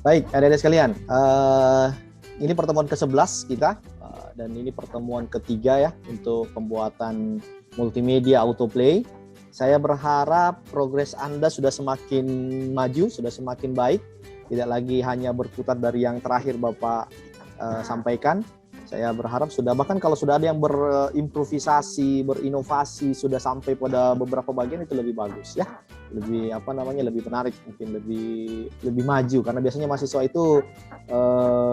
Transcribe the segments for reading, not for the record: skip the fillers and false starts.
Baik, adik-adik sekalian, ini pertemuan ke-11 kita, dan ini pertemuan ketiga ya untuk pembuatan multimedia autoplay. Saya berharap progres Anda sudah semakin maju, sudah semakin baik, tidak lagi hanya berkutat dari yang terakhir Bapak sampaikan. Saya berharap sudah, bahkan kalau sudah ada yang berimprovisasi, berinovasi, sudah sampai pada beberapa bagian itu lebih bagus ya. Lebih lebih menarik, mungkin lebih maju, karena biasanya mahasiswa itu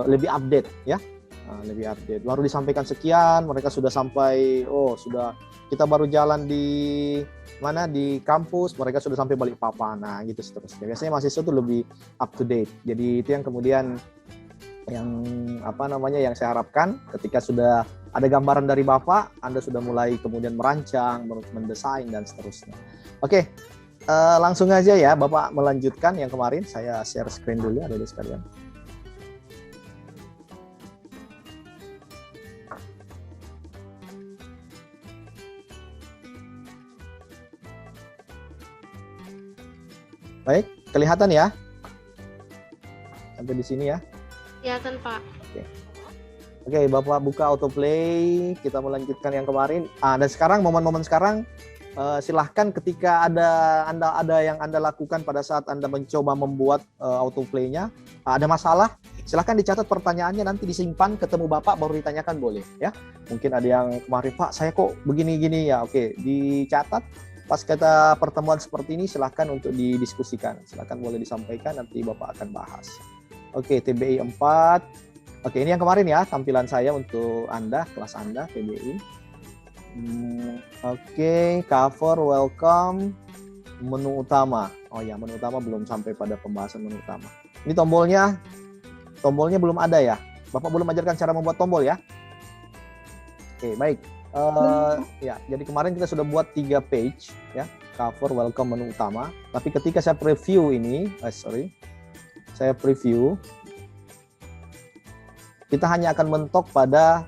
lebih update ya. Lebih update. Baru disampaikan sekian, mereka sudah sampai, sudah kita baru jalan di mana di kampus, mereka sudah sampai Balikpapan. Nah, gitu seterusnya. Biasanya mahasiswa itu lebih up to date. Jadi itu yang kemudian yang saya harapkan ketika sudah ada gambaran dari Bapak, Anda sudah mulai kemudian merancang, mendesain dan seterusnya. Oke, langsung aja ya Bapak melanjutkan yang kemarin. Saya share screen dulu adik-adik sekalian. Baik, kelihatan ya? Sampai di sini ya? Kelihatan, Pak. Oke, Bapak buka autoplay, kita melanjutkan yang kemarin. Dan sekarang, momen-momen sekarang, silahkan ketika ada yang Anda lakukan pada saat Anda mencoba membuat autoplay-nya, ada masalah, silahkan dicatat pertanyaannya, nanti disimpan, ketemu Bapak baru ditanyakan boleh ya. Mungkin ada yang kemarin, Pak, saya kok begini-gini ya. Oke, dicatat. Pas kita pertemuan seperti ini, silahkan untuk didiskusikan. Silahkan boleh disampaikan, nanti Bapak akan bahas. Oke, TBI 4. Oke, ini yang kemarin ya, tampilan saya untuk Anda, kelas Anda, TBI. Oke, cover, welcome, menu utama. Oh ya, menu utama belum sampai pada pembahasan menu utama. Ini tombolnya belum ada ya? Bapak belum ajarkan cara membuat tombol ya? Oke, baik. Ya, jadi kemarin kita sudah buat 3 page ya, cover, welcome, menu utama. Tapi ketika saya preview ini, saya preview, kita hanya akan mentok pada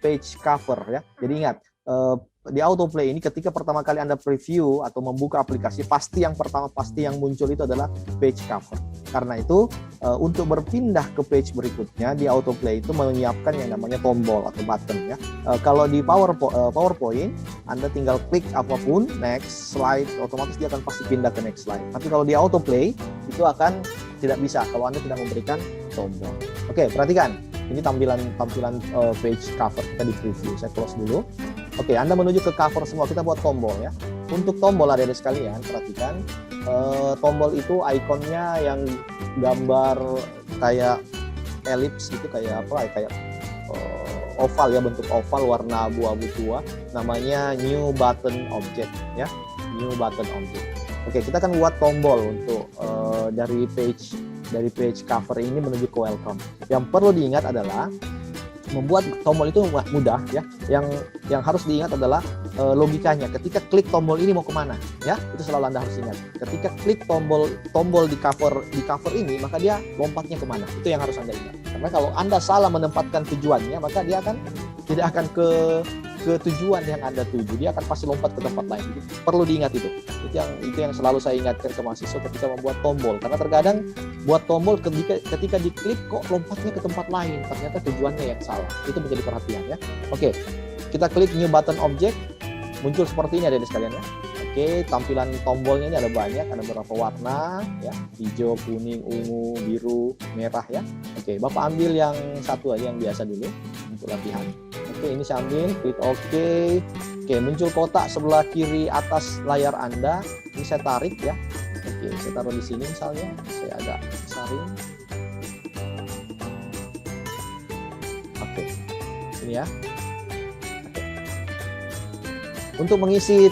page cover ya. Jadi ingat, di autoplay ini ketika pertama kali Anda preview atau membuka aplikasi, pasti yang muncul itu adalah page cover. Karena itu untuk berpindah ke page berikutnya di autoplay itu menyiapkan yang namanya tombol atau button ya. Kalau di PowerPoint Anda tinggal klik apapun, next slide, otomatis dia akan pasti pindah ke next slide. Tapi kalau di autoplay itu akan tidak bisa kalau Anda tidak memberikan tombol. Oke, perhatikan. Ini tampilan page cover kita di preview. Saya close dulu. Oke, Anda menuju ke cover semua. Kita buat tombol ya. Untuk tombol adik-adik sekalian, perhatikan. Tombol itu ikonnya yang gambar kayak elips itu, kayak oval ya, bentuk oval warna abu-abu tua. Namanya new button object ya. New button object. Oke, kita akan buat tombol untuk dari page cover ini menuju ke welcome. Yang perlu diingat adalah membuat tombol itu mudah ya. Yang harus diingat adalah logikanya. Ketika klik tombol ini mau kemana ya, itu selalu Anda harus ingat. Ketika klik tombol di cover ini, maka dia lompatnya kemana, itu yang harus Anda ingat. Karena kalau Anda salah menempatkan tujuannya, maka dia tidak akan ke tujuan yang Anda tuju, dia akan pasti lompat ke tempat lain. Jadi, perlu diingat itu yang selalu saya ingatkan ke mahasiswa ketika membuat tombol, karena terkadang buat tombol ketika diklik kok lompatnya ke tempat lain, ternyata tujuannya yang salah. Itu menjadi perhatian ya. Oke, kita klik new button object, muncul seperti ini adik-adik sekalian ya. Oke, tampilan tombolnya ini ada banyak, ada beberapa warna ya, hijau, kuning, ungu, biru, merah ya. Oke, Bapak ambil yang satu aja, yang biasa dulu untuk latihan. Oke, ini saya ambil, klik OK. Oke, muncul kotak sebelah kiri atas layar Anda. Ini saya tarik ya. Oke, saya taruh di sini misalnya. Saya agak saring. Oke, sini ya. Untuk mengisi,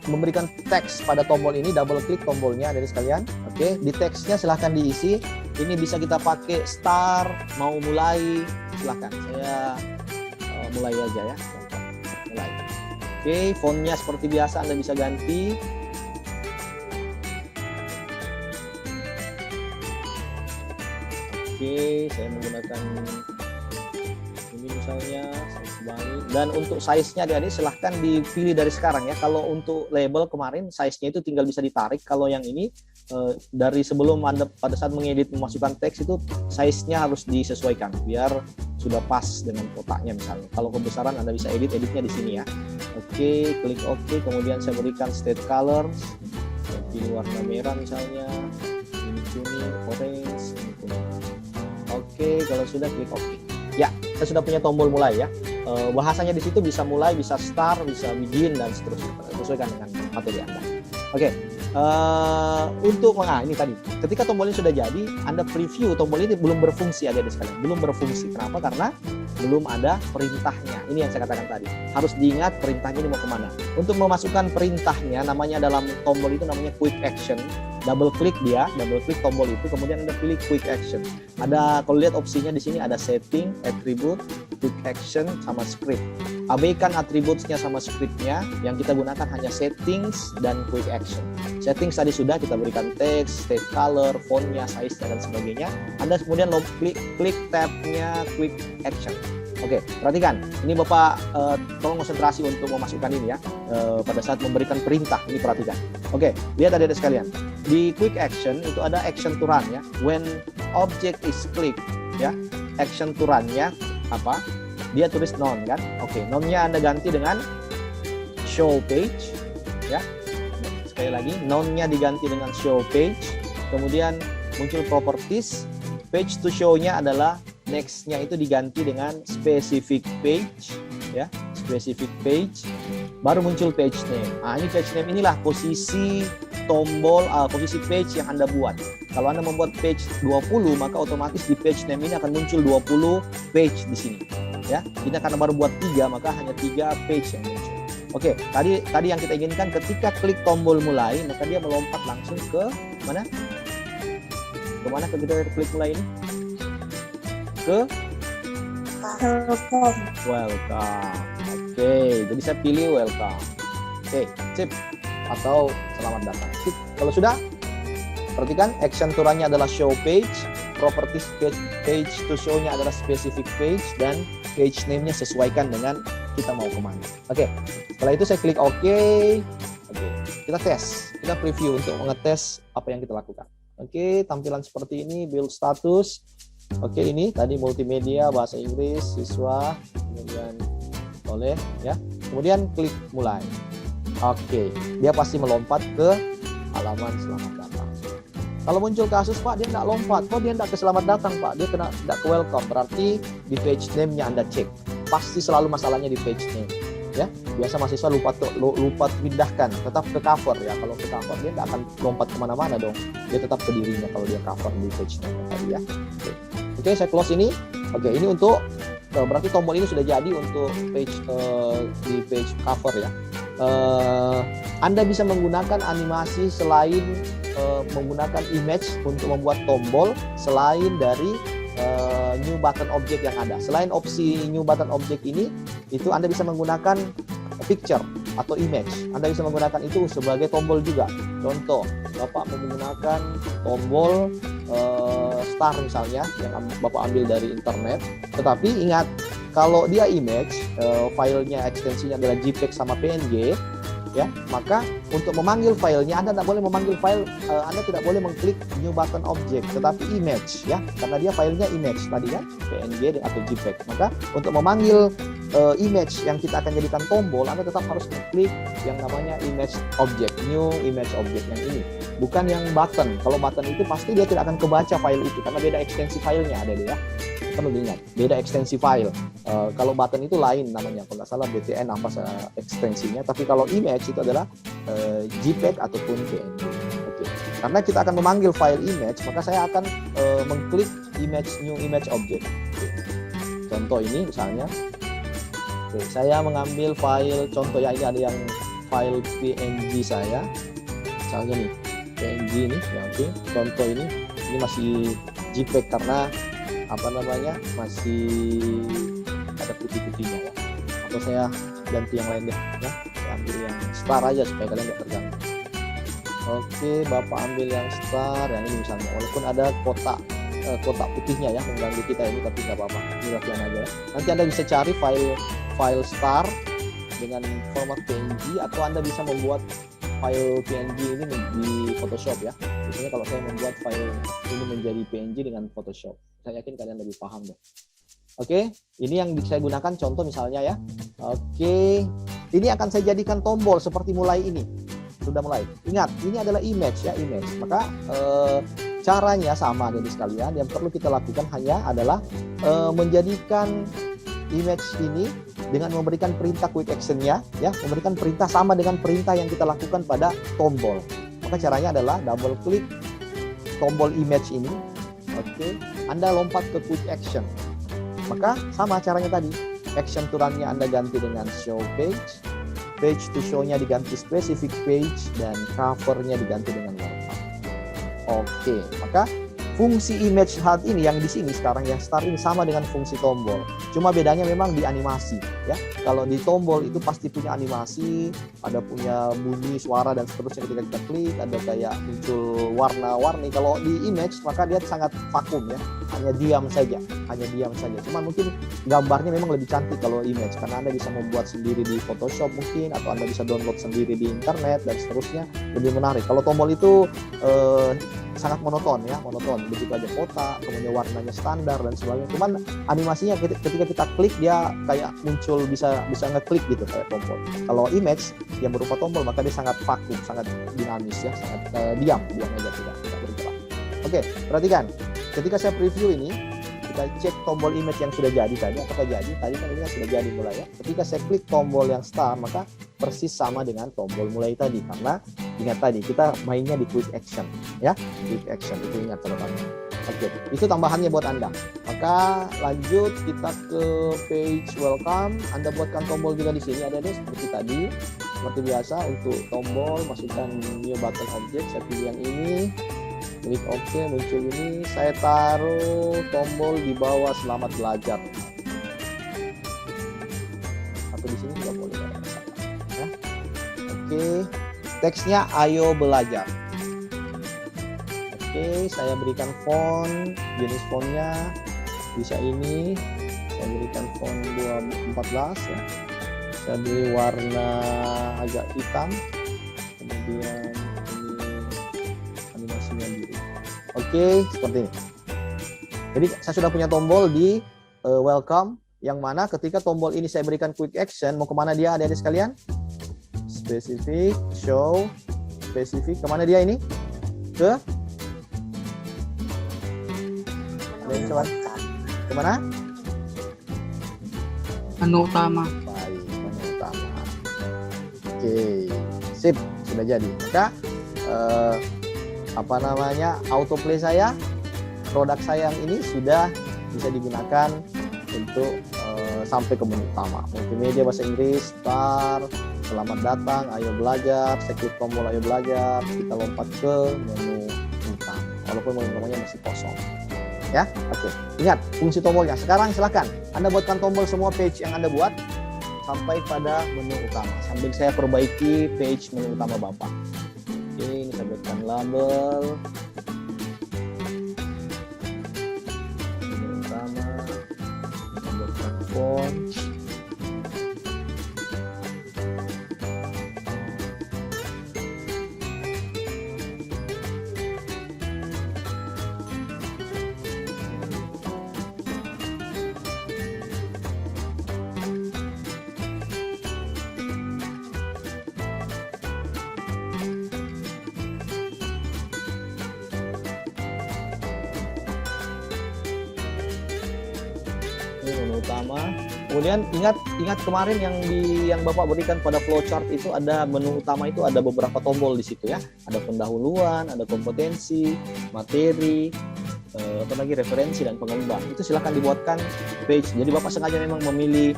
memberikan teks pada tombol ini, double klik tombolnya dari sekalian. Oke, di teksnya silahkan diisi. Ini bisa kita pakai start, mau mulai, silahkan. Saya mulai aja ya. Mulai. Oke, fontnya seperti biasa Anda bisa ganti. Oke, saya menggunakan ini misalnya, kembali. Dan untuk size-nya adik-adik silahkan dipilih dari sekarang ya. Kalau untuk label kemarin size-nya itu tinggal bisa ditarik. Kalau yang ini dari sebelum Anda pada saat mengedit memasukkan teks itu size-nya harus disesuaikan biar sudah pas dengan kotaknya misalnya. Kalau kebesaran Anda bisa editnya di sini ya. Oke, klik OK, kemudian saya berikan state colors. Saya pilih warna merah misalnya. Ini kuning, orange, ini kuning. Oke, kalau sudah klik OK. Ya, saya sudah punya tombol mulai ya. Bahasanya di situ bisa mulai, bisa start, bisa begin dan seterusnya. Sesuaikan dengan materi Anda. Oke. Untuk ini tadi, ketika tombol ini sudah jadi, Anda preview tombol ini belum berfungsi adik-adik sekalian, belum berfungsi. Kenapa? Karena belum ada perintahnya. Ini yang saya katakan tadi. Harus diingat perintahnya ini mau kemana. Untuk memasukkan perintahnya, namanya dalam tombol itu namanya quick action. Double klik tombol itu, kemudian Anda pilih quick action. Ada, kalau lihat opsinya di sini ada setting, attribute, quick action, sama script. Abaikan atributnya sama scriptnya, yang kita gunakan hanya settings dan quick action. Settings tadi sudah kita berikan teks, state color, fontnya, size-nya dan sebagainya. Anda kemudian klik tab-nya quick action. Oke, perhatikan. Ini Bapak tolong konsentrasi untuk memasukkan ini ya. Pada saat memberikan perintah, ini perhatikan. Oke, lihat adik-adik sekalian. Di quick action itu ada action to run ya. When object is clicked ya, action to run-nya apa? Dia tulis none kan? Oke, none-nya Anda ganti dengan show page ya. Sekali lagi, none-nya diganti dengan show page. Kemudian muncul properties. Page to show-nya adalah next-nya itu diganti dengan specific page ya, specific page. Baru muncul page name. Ini page name inilah posisi tombol, posisi page yang Anda buat. Kalau Anda membuat page 20, maka otomatis di page name ini akan muncul 20 page di sini. Ya, kita karena baru buat 3, maka hanya 3 page yang muncul. Oke, tadi yang kita inginkan ketika klik tombol mulai, maka dia melompat langsung ke mana? Kemana kita klik mulai ini? Ke welcome. Oke, jadi saya pilih welcome. Oke, sip. Atau selamat datang. Sip. Kalau sudah, perhatikan action turunnya adalah show page, properties page to show-nya adalah specific page, dan page name-nya sesuaikan dengan kita mau kemana. Oke, setelah itu saya klik OK. Oke, kita tes, kita preview untuk mengetes apa yang kita lakukan. Oke, tampilan seperti ini, build status. Oke, ini tadi multimedia, bahasa Inggris, siswa, kemudian oleh ya. Kemudian klik mulai. Oke, dia pasti melompat ke halaman selamat datang. Kalau muncul kasus, Pak, dia tidak lompat. Kok dia tidak ke selamat datang, Pak? Dia tidak ke welcome. Berarti di page name-nya Anda cek. Pasti selalu masalahnya di page name. Ya, biasa mahasiswa lupa pindahkan, tetap ke cover ya. Kalau ke cover dia tidak akan lompat kemana-mana dong. Dia tetap ke dirinya kalau dia cover di page name tadi ya. Oke, saya close ini. Oke, ini untuk berarti tombol ini sudah jadi untuk page di page cover ya. Anda bisa menggunakan animasi selain menggunakan image untuk membuat tombol selain dari new button object yang ada. Selain opsi new button object ini, itu Anda bisa menggunakan picture atau image. Anda bisa menggunakan itu sebagai tombol juga. Contoh, Bapak menggunakan tombol star misalnya yang Bapak ambil dari internet. Tetapi ingat, kalau dia image, filenya ekstensinya adalah JPEG sama PNG, ya, maka untuk memanggil filenya Anda tidak boleh memanggil file, Anda tidak boleh mengklik new button object, tetapi image ya, karena dia filenya image tadi ya, PNG atau JPEG. Maka untuk memanggil image yang kita akan jadikan tombol, Anda tetap harus mengklik yang namanya image object, new image object yang ini, bukan yang button. Kalau button itu pasti dia tidak akan kebaca file itu karena beda ekstensi filenya ada ya. Kita perlu ingat, beda ekstensi file. Kalau button itu lain namanya, kalau nggak salah BTN apa ekstensinya. Tapi kalau image itu adalah JPEG ataupun PNG. Oke. Karena kita akan memanggil file image, maka saya akan mengklik image new image object. Oke. Contoh ini misalnya, oke, saya mengambil file contoh ya, ini ada yang file PNG saya, misalnya nih PNG ini, ya, oke. Contoh ini masih JPEG karena apa namanya masih ada putih-putihnya ya. Atau saya ganti yang lain deh ya, saya ambil yang star aja supaya kalian tidak terganggu. Oke, Bapak ambil yang star yang ini misalnya, walaupun ada kotak kotak putihnya ya, mengganggu kita ini, tapi nggak apa-apa, ini latihan aja ya. Nanti Anda bisa cari file star dengan format PNG, atau Anda bisa membuat file PNG ini di Photoshop ya. Biasanya kalau saya membuat file ini menjadi PNG dengan Photoshop, saya yakin kalian lebih paham deh. Oke, ini yang saya gunakan contoh misalnya ya. Oke, ini akan saya jadikan tombol seperti mulai ini. Sudah mulai. Ingat, ini adalah image ya, image. Maka caranya sama jadi sekalian. Yang perlu kita lakukan hanya adalah menjadikan image ini dengan memberikan perintah quick action-nya ya, memberikan perintah sama dengan perintah yang kita lakukan pada tombol. Maka caranya adalah double klik tombol image ini. Oke, Anda lompat ke quick action. Maka sama caranya tadi, action to run-nya Anda ganti dengan show page, page to show-nya diganti specific page, dan cover-nya diganti dengan welcome. Oke, maka fungsi image HUD ini yang di sini sekarang yang start ini sama dengan fungsi tombol. Cuma bedanya memang di animasi ya. Kalau di tombol itu pasti punya animasi, ada punya bunyi, suara dan seterusnya ketika kita klik, ada kayak muncul warna-warni. Kalau di image maka dia sangat vakum ya. Hanya diam saja. Cuma mungkin gambarnya memang lebih cantik kalau image karena Anda bisa membuat sendiri di Photoshop mungkin, atau Anda bisa download sendiri di internet dan seterusnya, lebih menarik. Kalau tombol itu sangat monoton ya, begitu aja kotak, kemudian warnanya standar dan sebagainya. Cuman animasinya ketika kita klik dia kayak muncul bisa ngeklik gitu kayak tombol. Kalau image yang berupa tombol maka dia sangat vakum, sangat dinamis ya, sangat diam aja tidak bergerak. Oke, perhatikan. Ketika saya preview ini, kita cek tombol image yang sudah jadi tadi, apakah jadi? Tadi kan ini sudah jadi mulai ya. Ketika saya klik tombol yang start, maka persis sama dengan tombol mulai tadi, karena ingat tadi kita mainnya di quick action ya, quick action itu ingat teman-teman. Oke, itu tambahannya buat Anda. Maka lanjut kita ke page welcome. Anda buatkan tombol juga di sini ada deh seperti tadi, seperti biasa. Untuk tombol masukkan new button object, saya pilih yang ini. Klik OK, muncul ini. Saya taruh tombol di bawah selamat belajar. Atau di sini juga boleh ada masalah. Ya. Oke, teksnya ayo belajar. Oke, saya berikan font, jenis fontnya bisa ini. Saya berikan font 14 ya. Saya beri warna agak hitam. Kemudian Oke, seperti ini. Jadi saya sudah punya tombol di welcome, yang mana ketika tombol ini saya berikan quick action, mau kemana dia adik-adik sekalian? Specific, show, specific, kemana dia ini? Ke? Kemana? Menu utama. Baik, menu utama. Oke, sip, sudah jadi. Maka autoplay saya, produk saya yang ini sudah bisa digunakan untuk sampai ke menu utama. Multimedia bahasa Inggris, start, selamat datang, ayo belajar, saya klik tombol ayo belajar, kita lompat ke menu utama. Walaupun menu utamanya masih kosong. Ya, oke. Ingat fungsi tombolnya. Sekarang silakan Anda buatkan tombol semua page yang Anda buat sampai pada menu utama. Sambil saya perbaiki page menu utama Bapak. Oke, ini saya buatkan label menu utama, saya buatkan font. Menu utama. Kemudian ingat kemarin yang Bapak berikan pada flowchart itu ada menu utama, itu ada beberapa tombol di situ ya. Ada pendahuluan, ada kompetensi, materi, referensi dan pengembang. Itu silakan dibuatkan page. Jadi Bapak sengaja memang memilih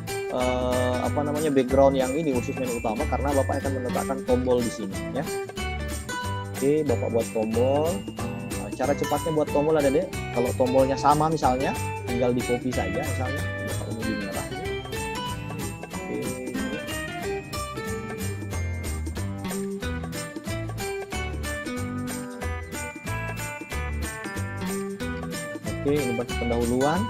background yang ini khusus menu utama karena Bapak akan meletakkan tombol di sini ya. Oke, Bapak buat tombol. Cara cepatnya buat tombol ada deh. Kalau tombolnya sama misalnya, tinggal di copy saja misalnya. Kalau di merah. Oke. Oke, ini batas pendahuluan.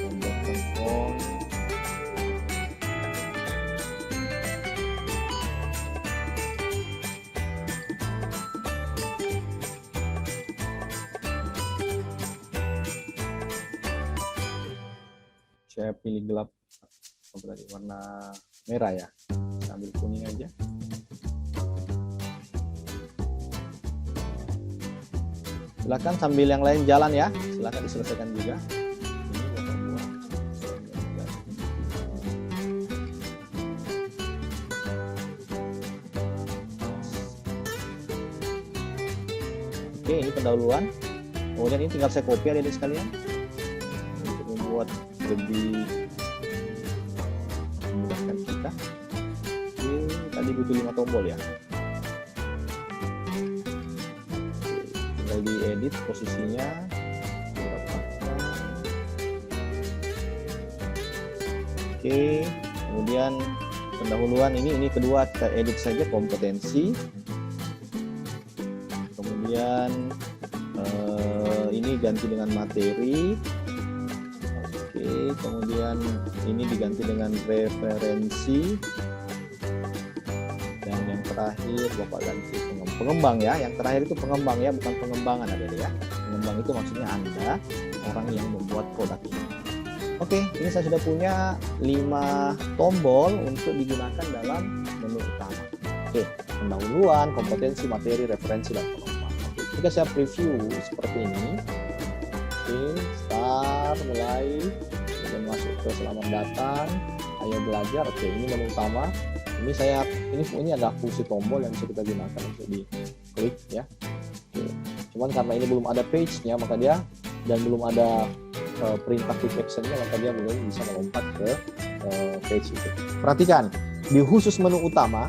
Tombol handphone. Saya pilih gelap, berarti warna merah ya. Saya ambil kuning aja. Silakan sambil yang lain jalan ya, silakan diselesaikan juga. Oke, ini pendahuluan. Kemudian ini tinggal saya copy adik-adik sekalian untuk membuat lebih memudahkan kita. Oke, tadi butuh 5 tombol ya. Diedit posisinya. Oke, kemudian pendahuluan ini kedua kita edit saja kompetensi. Kemudian ini ganti dengan materi. Oke, kemudian ini diganti dengan referensi. Dan yang terakhir Bapak ganti pengembang ya. Yang terakhir itu pengembang ya, bukan pengembangan ada ya. Pengembang itu maksudnya Anda, orang yang membuat produk ini. Oke, ini saya sudah punya 5 tombol untuk digunakan dalam menu utama. Oke, pendahuluan, kompetensi, materi, referensi, dan pengembang. Oke, jika saya preview seperti ini. Oke, start, mulai, kemudian masuk ke selamat datang, ayo belajar. Oke, ini menu utama. Ini ada fungsi tombol yang bisa kita gunakan untuk diklik ya. Oke. Cuman karena ini belum ada page-nya maka dia dan belum ada perintah quick action-nya maka dia belum bisa melompat ke page itu. Perhatikan di khusus menu utama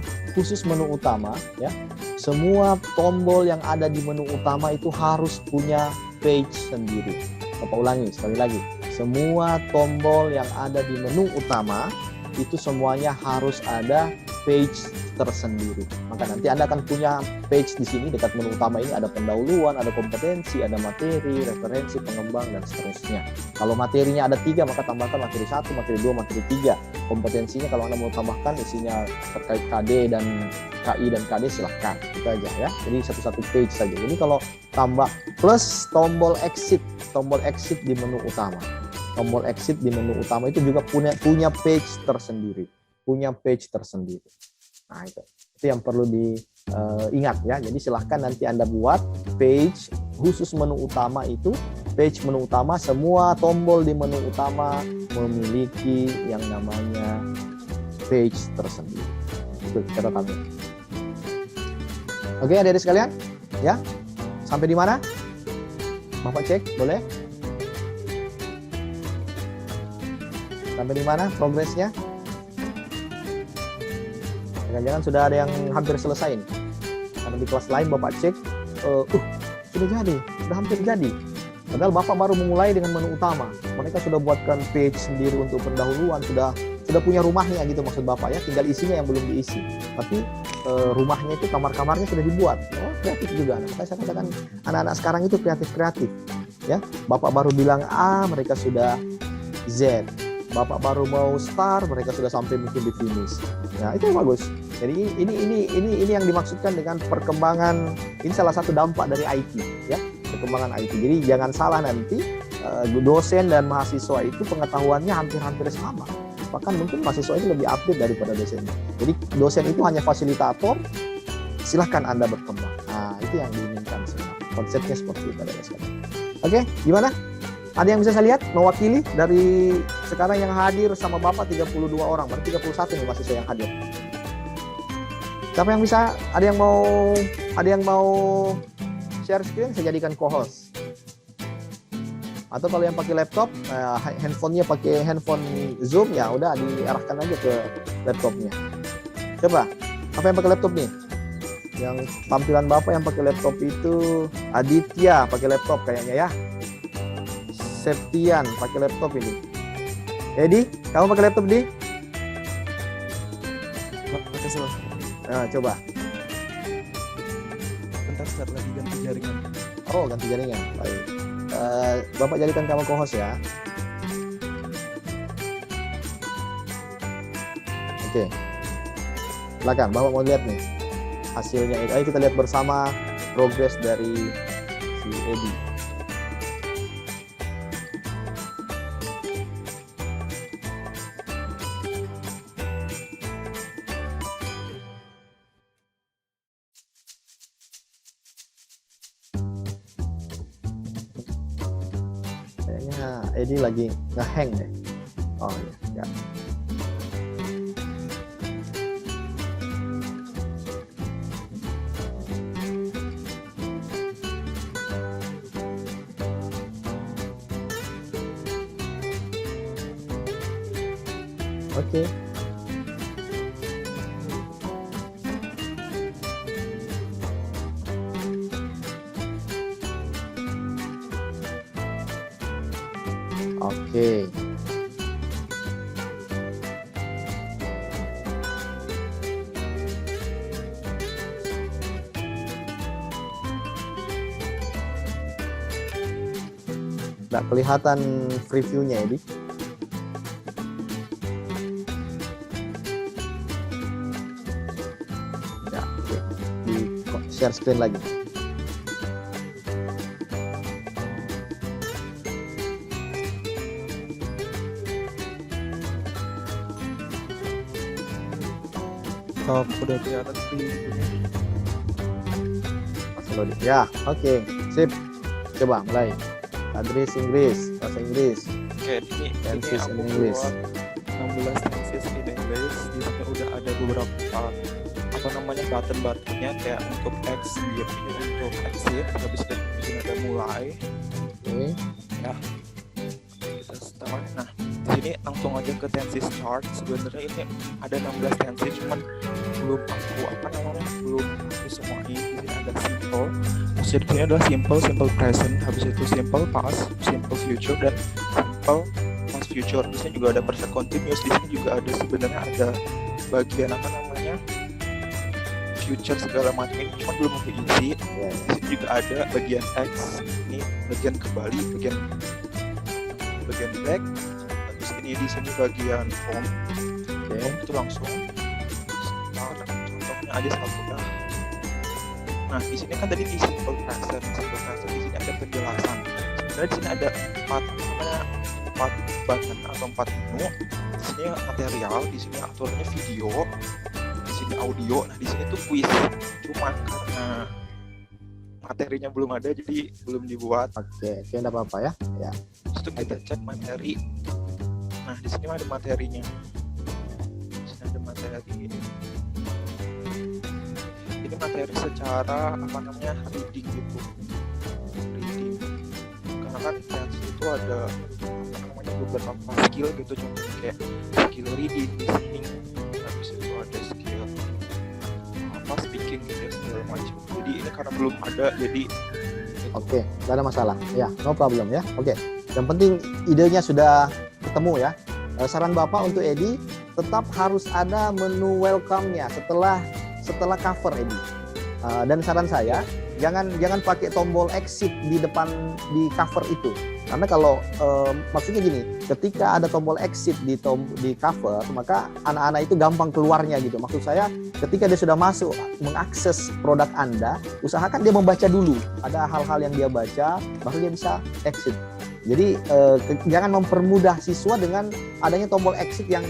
ya, semua tombol yang ada di menu utama itu harus punya page sendiri. Bapak ulangi sekali lagi, semua tombol yang ada di menu utama itu semuanya harus ada page tersendiri. Maka nanti Anda akan punya page di sini dekat menu utama ini ada pendahuluan, ada kompetensi, ada materi, referensi, pengembang dan seterusnya. Kalau materinya ada 3 maka tambahkan materi 1, materi 2, materi 3. Kompetensinya kalau Anda mau tambahkan isinya terkait KD dan KI dan KD silahkan. Itu aja ya. Jadi satu-satu page saja. Jadi kalau tambah plus tombol exit di menu utama. Tombol exit di menu utama itu juga punya page tersendiri. Nah, itu yang perlu diingat ya. Jadi silahkan nanti Anda buat page khusus menu utama itu. Page menu utama, semua tombol di menu utama memiliki yang namanya page tersendiri. Itu catatannya. Oke, adik-adik sekalian, ya. Sampai di mana? Bapak cek, boleh? Sampai di mana progresnya? Jangan-jangan sudah ada yang hampir selesai nih. Karena di kelas lain Bapak cek, sudah jadi, sudah hampir jadi. Padahal Bapak baru memulai dengan menu utama. Mereka sudah buatkan page sendiri untuk pendahuluan, sudah punya rumahnya gitu maksud Bapak ya. Tinggal isinya yang belum diisi. Tapi rumahnya itu kamar-kamarnya sudah dibuat. Oh, kreatif juga. Nah, saya katakan anak-anak sekarang itu kreatif. Ya, Bapak baru bilang A, mereka sudah Z. Bapak baru mau start, mereka sudah sampai mungkin di finish. Ya, itu yang bagus. Jadi ini yang dimaksudkan dengan perkembangan. Ini salah satu dampak dari IT, ya, perkembangan IT. Jadi jangan salah nanti dosen dan mahasiswa itu pengetahuannya hampir-hampir sama. Bahkan mungkin mahasiswa itu lebih update daripada dosen. Jadi dosen itu hanya fasilitator. Silahkan Anda berkembang. Nah, itu yang diinginkan sebenarnya. Konsepnya seperti itu, dosen. Oke, gimana? Ada yang bisa saya lihat mewakili dari sekarang yang hadir sama Bapak 32 orang, berarti 31 nih mahasiswa yang hadir. Siapa yang bisa? Ada yang mau share screen, saya jadikan co-host. Atau kalau yang pakai laptop, handphonenya pakai handphone Zoom, ya udah diarahkan aja ke laptopnya. Coba, apa yang pakai laptop nih? Yang tampilan Bapak yang pakai laptop itu Aditya pakai laptop kayaknya ya. Septian pakai laptop ini. Edi, kamu pakai laptop di? Pakai semua. Nah, coba. Bentar, lagi ganti jaringan. Oh, ganti jaringan. Baik. Bapak jadikan kamu co-host ya. Oke. Silakan, Bapak mau lihat nih hasilnya. Ayo kita lihat bersama progres dari si Edi. Kayaknya Edi lagi nge-hang deh. Oh ya. Oke. Oke. Nggak kelihatan previewnya, Edi. Ya, oke. Di share screen lagi. Oh, udah kelihatan sih. Ya, oke. Sip. Coba mulai. Adres Inggris, bahasa Inggris. Oke, ini Tenses aku in English. buat 16 tenses in English. Di sini udah ada beberapa button-buttonnya kayak untuk exit, ini untuk exit, habis itu di sini ada mulai. Oke. Ya, kita start. Nah, di sini langsung aja ke tenses chart. Sebenarnya ini ada 16 tenses, cuman belum aku semuanya. Di sini ada simple. Maksudnya adalah simple present, habis itu simple past, simple future, dan simple past future. Di sini juga ada present continuous. Di sini juga ada sebenarnya ada bagian future segala macam, ini cuma belum aku isi. Di sini juga ada bagian X, ini bagian kembali, bagian back. Terus ini di sini bagian home. Home itu langsung start. Contohnya aja satu dah. Nah, di sini kan tadi di simple present di sini ada penjelasan. Sebenarnya di sini ada empat button atau 4 menu. Di sini material, di sini aturannya video, di sini audio. Nah, di sini tuh quiz. Cuma karena materinya belum ada jadi belum dibuat. Oke, enggak apa-apa ya. Ya. Terus itu kita cek materi. Nah, di sini ada materinya. Di sini ada materi ini. Ini materi secara reading gitu. Reading. Karena kan tenses itu ada beberapa skill gitu, contohnya kayak skill reading, listening, habis itu ada skill speaking gitu segala macam. Jadi ini karena belum ada jadi Oke, nggak ada masalah. Ya, no problem ya. Oke. Yang penting idenya sudah ketemu ya. Saran Bapak untuk Edi tetap harus ada menu welcome-nya setelah cover, Edi. Dan saran saya jangan pakai tombol exit di depan di cover itu. Karena kalau maksudnya gini, ketika ada tombol exit di cover, maka anak-anak itu gampang keluarnya gitu. Maksud saya, ketika dia sudah masuk mengakses produk Anda, usahakan dia membaca dulu. Ada hal-hal yang dia baca, baru dia bisa exit. Jadi jangan mempermudah siswa dengan adanya tombol exit yang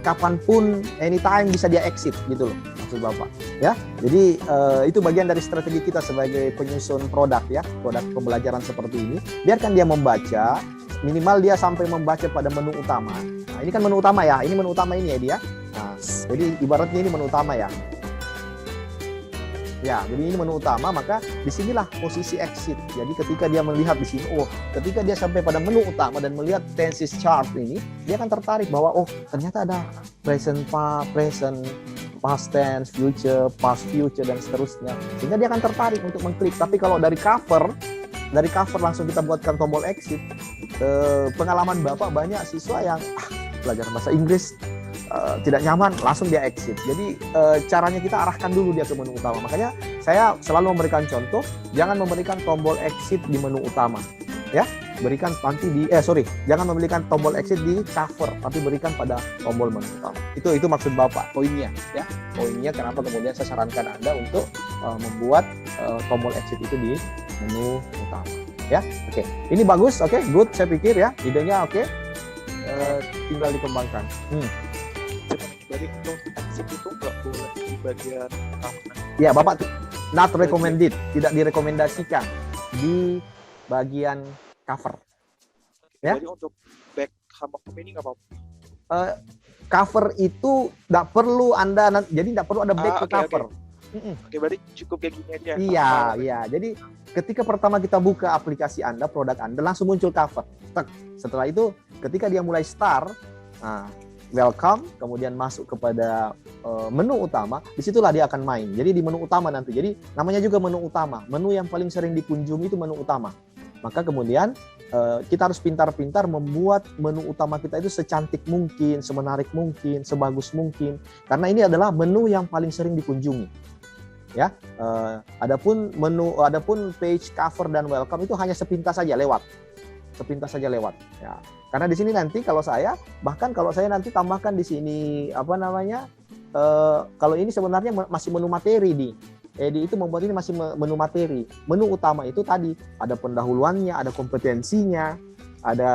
kapanpun, anytime bisa dia exit gitu loh, maksud Bapak. Ya, jadi itu bagian dari strategi kita sebagai penyusun produk ya, produk pembelajaran seperti ini. Biarkan dia membaca, minimal dia sampai membaca pada menu utama. Nah, ini kan menu utama ya, ini menu utama ini ya dia. Nah, jadi ibaratnya ini menu utama ya. Ya, jadi ini menu utama, maka disinilah posisi exit. Jadi ketika dia melihat di sini, ketika dia sampai pada menu utama dan melihat tenses chart ini, dia akan tertarik bahwa ternyata ada present, past tense, future, past future, dan seterusnya. Sehingga dia akan tertarik untuk mengklik. Tapi kalau dari cover langsung kita buatkan tombol exit, pengalaman Bapak banyak siswa yang belajar bahasa Inggris tidak nyaman, langsung dia exit. Jadi caranya kita arahkan dulu dia ke menu utama. Makanya saya selalu memberikan contoh, jangan memberikan tombol exit di menu utama, ya. Berikan nanti jangan memberikan tombol exit di cover, tapi berikan pada tombol menu utama. Itu maksud Bapak, poinnya, ya. Poinnya kenapa kemudian saya sarankan Anda untuk membuat tombol exit itu di menu utama, ya. Oke, ini bagus, oke, good, saya pikir ya, idenya oke. Tinggal dikembangkan. Jadi untuk exit itu nggak boleh di bagian utama. Ya, Bapak not recommended, tidak direkomendasikan di bagian cover. Ya. Jadi untuk back sama ini nggak apa-apa. Cover itu nggak perlu jadi nggak perlu ada back ke cover. Oke, berarti cukup kayak gini aja. Iya. Jadi ketika pertama kita buka aplikasi Anda, produk Anda, langsung muncul cover. Setelah itu, ketika dia mulai start, welcome, kemudian masuk kepada menu utama, disitulah dia akan main. Jadi di menu utama nanti, jadi namanya juga menu utama. Menu yang paling sering dikunjungi itu menu utama. Maka kemudian kita harus pintar-pintar membuat menu utama kita itu secantik mungkin, semenarik mungkin, sebagus mungkin. Karena ini adalah menu yang paling sering dikunjungi. Ya, adapun page cover dan welcome itu hanya sepintas saja lewat. Ya. Karena di sini nanti kalau saya nanti tambahkan di sini kalau ini sebenarnya masih menu materi Edi itu membuat ini masih menu materi. Menu utama itu tadi ada pendahuluannya, ada kompetensinya, ada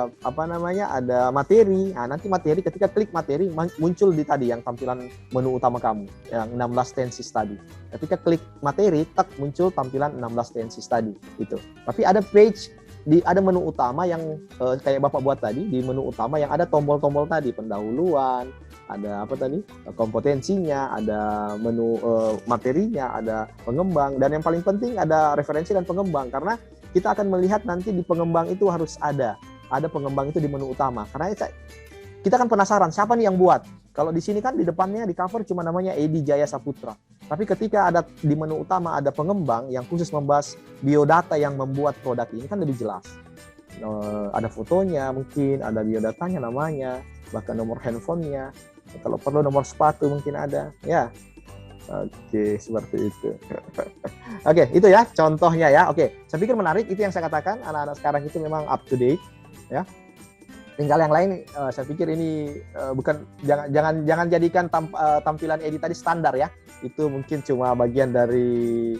ada materi. Nah, nanti materi ketika klik materi muncul di tadi yang tampilan menu utama kamu yang 16 tenses tadi. Ketika klik materi, muncul tampilan 16 tenses tadi itu. Tapi ada ada menu utama yang kayak Bapak buat tadi, di menu utama yang ada tombol-tombol tadi, pendahuluan, ada kompetensinya, ada menu materinya, ada pengembang, dan yang paling penting ada referensi dan pengembang, karena kita akan melihat nanti di pengembang itu harus ada pengembang itu di menu utama. Karena kita kan penasaran siapa nih yang buat. Kalau di sini kan di depannya di cover cuma namanya Edi Jaya Saputra. Tapi ketika ada di menu utama ada pengembang yang khusus membahas biodata yang membuat produk ini kan lebih jelas. Ada fotonya mungkin, ada biodatanya namanya, bahkan nomor handphonenya. Kalau perlu nomor sepatu mungkin ada. Ya. Oke, seperti itu. Oke, itu ya contohnya ya. Oke, saya pikir menarik itu yang saya katakan, anak-anak sekarang itu memang up to date ya. Tinggal yang lain saya pikir ini jangan jadikan tampilan Edi tadi standar ya. Itu mungkin cuma bagian dari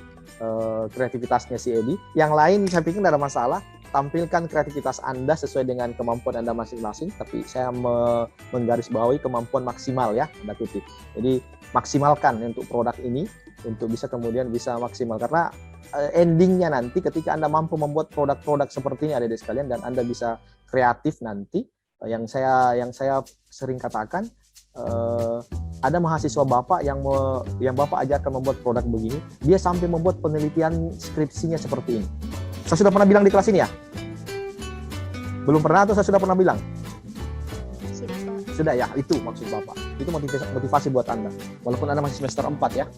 kreativitasnya si Edi. Yang lain saya pikir tidak ada masalah. Tampilkan kreativitas Anda sesuai dengan kemampuan Anda masing-masing, tapi saya menggarisbawahi kemampuan maksimal ya, Anda kutip. Jadi maksimalkan untuk produk ini untuk kemudian bisa maksimal, karena endingnya nanti ketika Anda mampu membuat produk-produk seperti ini adik-adik sekalian dan Anda bisa kreatif nanti, yang saya sering katakan, ada mahasiswa Bapak yang Bapak ajarkan membuat produk begini, dia sampai membuat penelitian skripsinya seperti ini. Saya sudah pernah bilang di kelas ini ya? Belum pernah atau saya sudah pernah bilang? Sudah, Pak. Sudah ya, itu maksud Bapak. Itu motivasi buat Anda. Walaupun Anda masih semester 4 ya.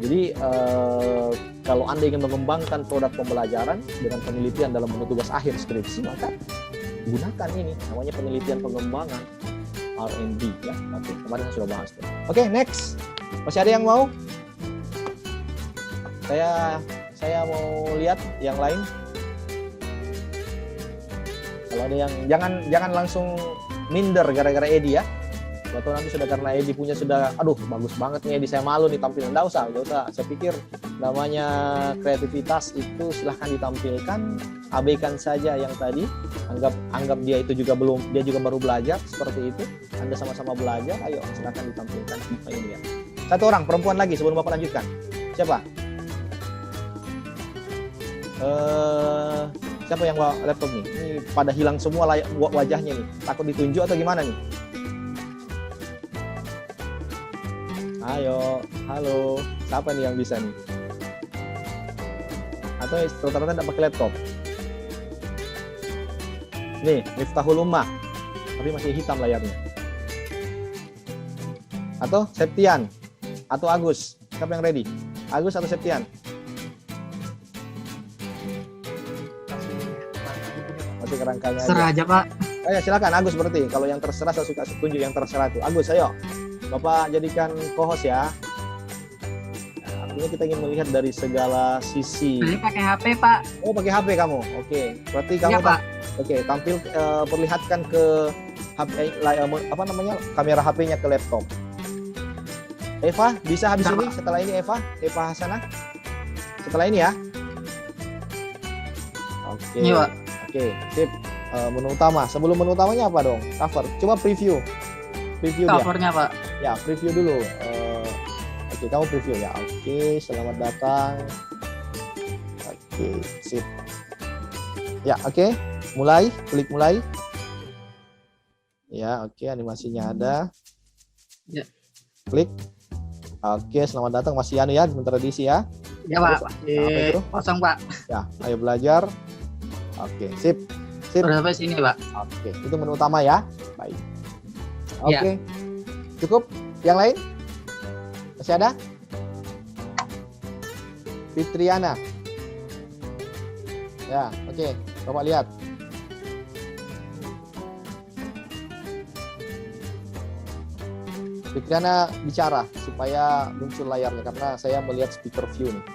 Jadi kalau Anda ingin mengembangkan produk pembelajaran dengan penelitian dalam bentuk tugas akhir skripsi, maka gunakan ini, namanya penelitian pengembangan R&D ya. Oke, kemarin saya sudah bahas. Oke, next. Masih ada yang mau? Saya mau lihat yang lain. Kalau ada yang jangan langsung minder gara-gara Edi ya. Atau nanti sudah karena Edi punya sudah, aduh bagus banget nih Edi, saya malu nih tampilan. Nggak usah. Saya pikir namanya kreativitas itu silahkan ditampilkan, abaikan saja yang tadi. Anggap dia itu juga dia juga baru belajar seperti itu. Anda sama-sama belajar, ayo silahkan ditampilkan. Ini ya. Satu orang perempuan lagi sebelum Bapak lanjutkan. Siapa? Siapa yang bawa laptop nih? Ini pada hilang semua wajahnya nih. Takut ditunjuk atau gimana nih? Ayo, halo. Siapa nih yang bisa nih? Atau rata-rata tidak pakai laptop? Nih, Miftahul Ummah. Tapi masih hitam layarnya. Atau Septian? Atau Agus? Siapa yang ready? Agus atau Septian? Masih kerangkanya Serah aja Pak. Ayo silakan Agus, berarti kalau yang terserah saya suka tunjuk yang terserah itu. Agus, ayo. Bapak jadikan co-host ya. Nah, artinya kita ingin melihat dari segala sisi. Ini pakai HP, Pak. Oh, pakai HP kamu. Oke. Berarti kamu Iya, Pak. Oke, tampil perlihatkan ke HP apa namanya? Kamera HP-nya ke laptop. Eva, bisa habis Sama. ini setelah ini Eva Hasanah. Setelah ini ya. Oke. Iya, Pak. Oke, sip. Menu utama. Sebelum menu utamanya apa dong? Cover. Coba preview. Preview dia. Covernya, Pak. Ya, preview dulu. Oke, kamu preview ya. Oke, selamat datang. Oke, sip. Ya, oke. Mulai, klik mulai. Ya, oke, animasinya ada. Ya. Klik. Oke, selamat datang Mas Yanu ya, sebentar diisi ya. Ya, Pak. Apa itu? Kosong, Pak. Ya, ayo belajar. Oke, sip. Sip. Udah sampai sini, Pak. Oke, itu menu utama ya. Baik. Oke. Ya. Cukup? Yang lain? Masih ada? Fitriana. Ya, oke. Bapak lihat. Fitriana bicara supaya muncul layarnya karena saya melihat speaker view nih.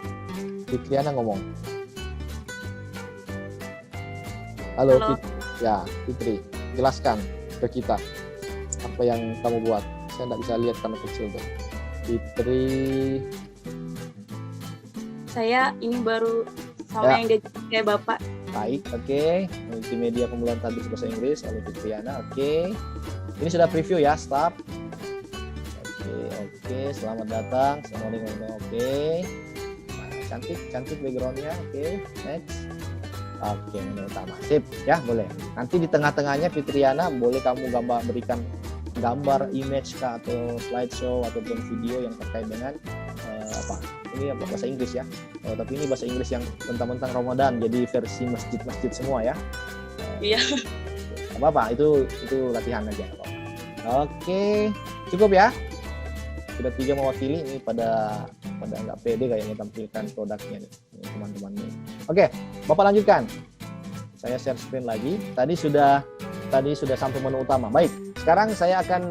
Fitriana ngomong. Halo, Halo. Ya, Fitri, jelaskan ke kita apa yang kamu buat. Saya nggak bisa lihat karena kecil tuh. Fitri, Saya ini baru sama Ya. yang diajarin kayak Bapak. baik, oke. Multimedia pemuluhan tadris bahasa Inggris, halo Fitriana, oke. Ini sudah preview ya, start. Oke, selamat datang. Assalamualaikum, oke. Nah, cantik backgroundnya, oke. Next. Oke, menu utama. Sip, ya boleh. Nanti di tengah-tengahnya Fitriana boleh kamu berikan gambar, image kah, atau slideshow ataupun video yang terkait dengan apa? Ini bahasa Inggris ya. Tapi ini bahasa Inggris yang mentang-mentang Ramadan, jadi versi masjid-masjid semua ya. Iya. Apa-apa, itu latihan aja. Oke, cukup ya. Sudah 3 mewakili, ini pada nggak pede kayaknya tampilkan produknya nih teman-teman nih. Oke, Bapak lanjutkan. Saya share screen lagi. Tadi sudah sampai menu utama. Baik, sekarang saya akan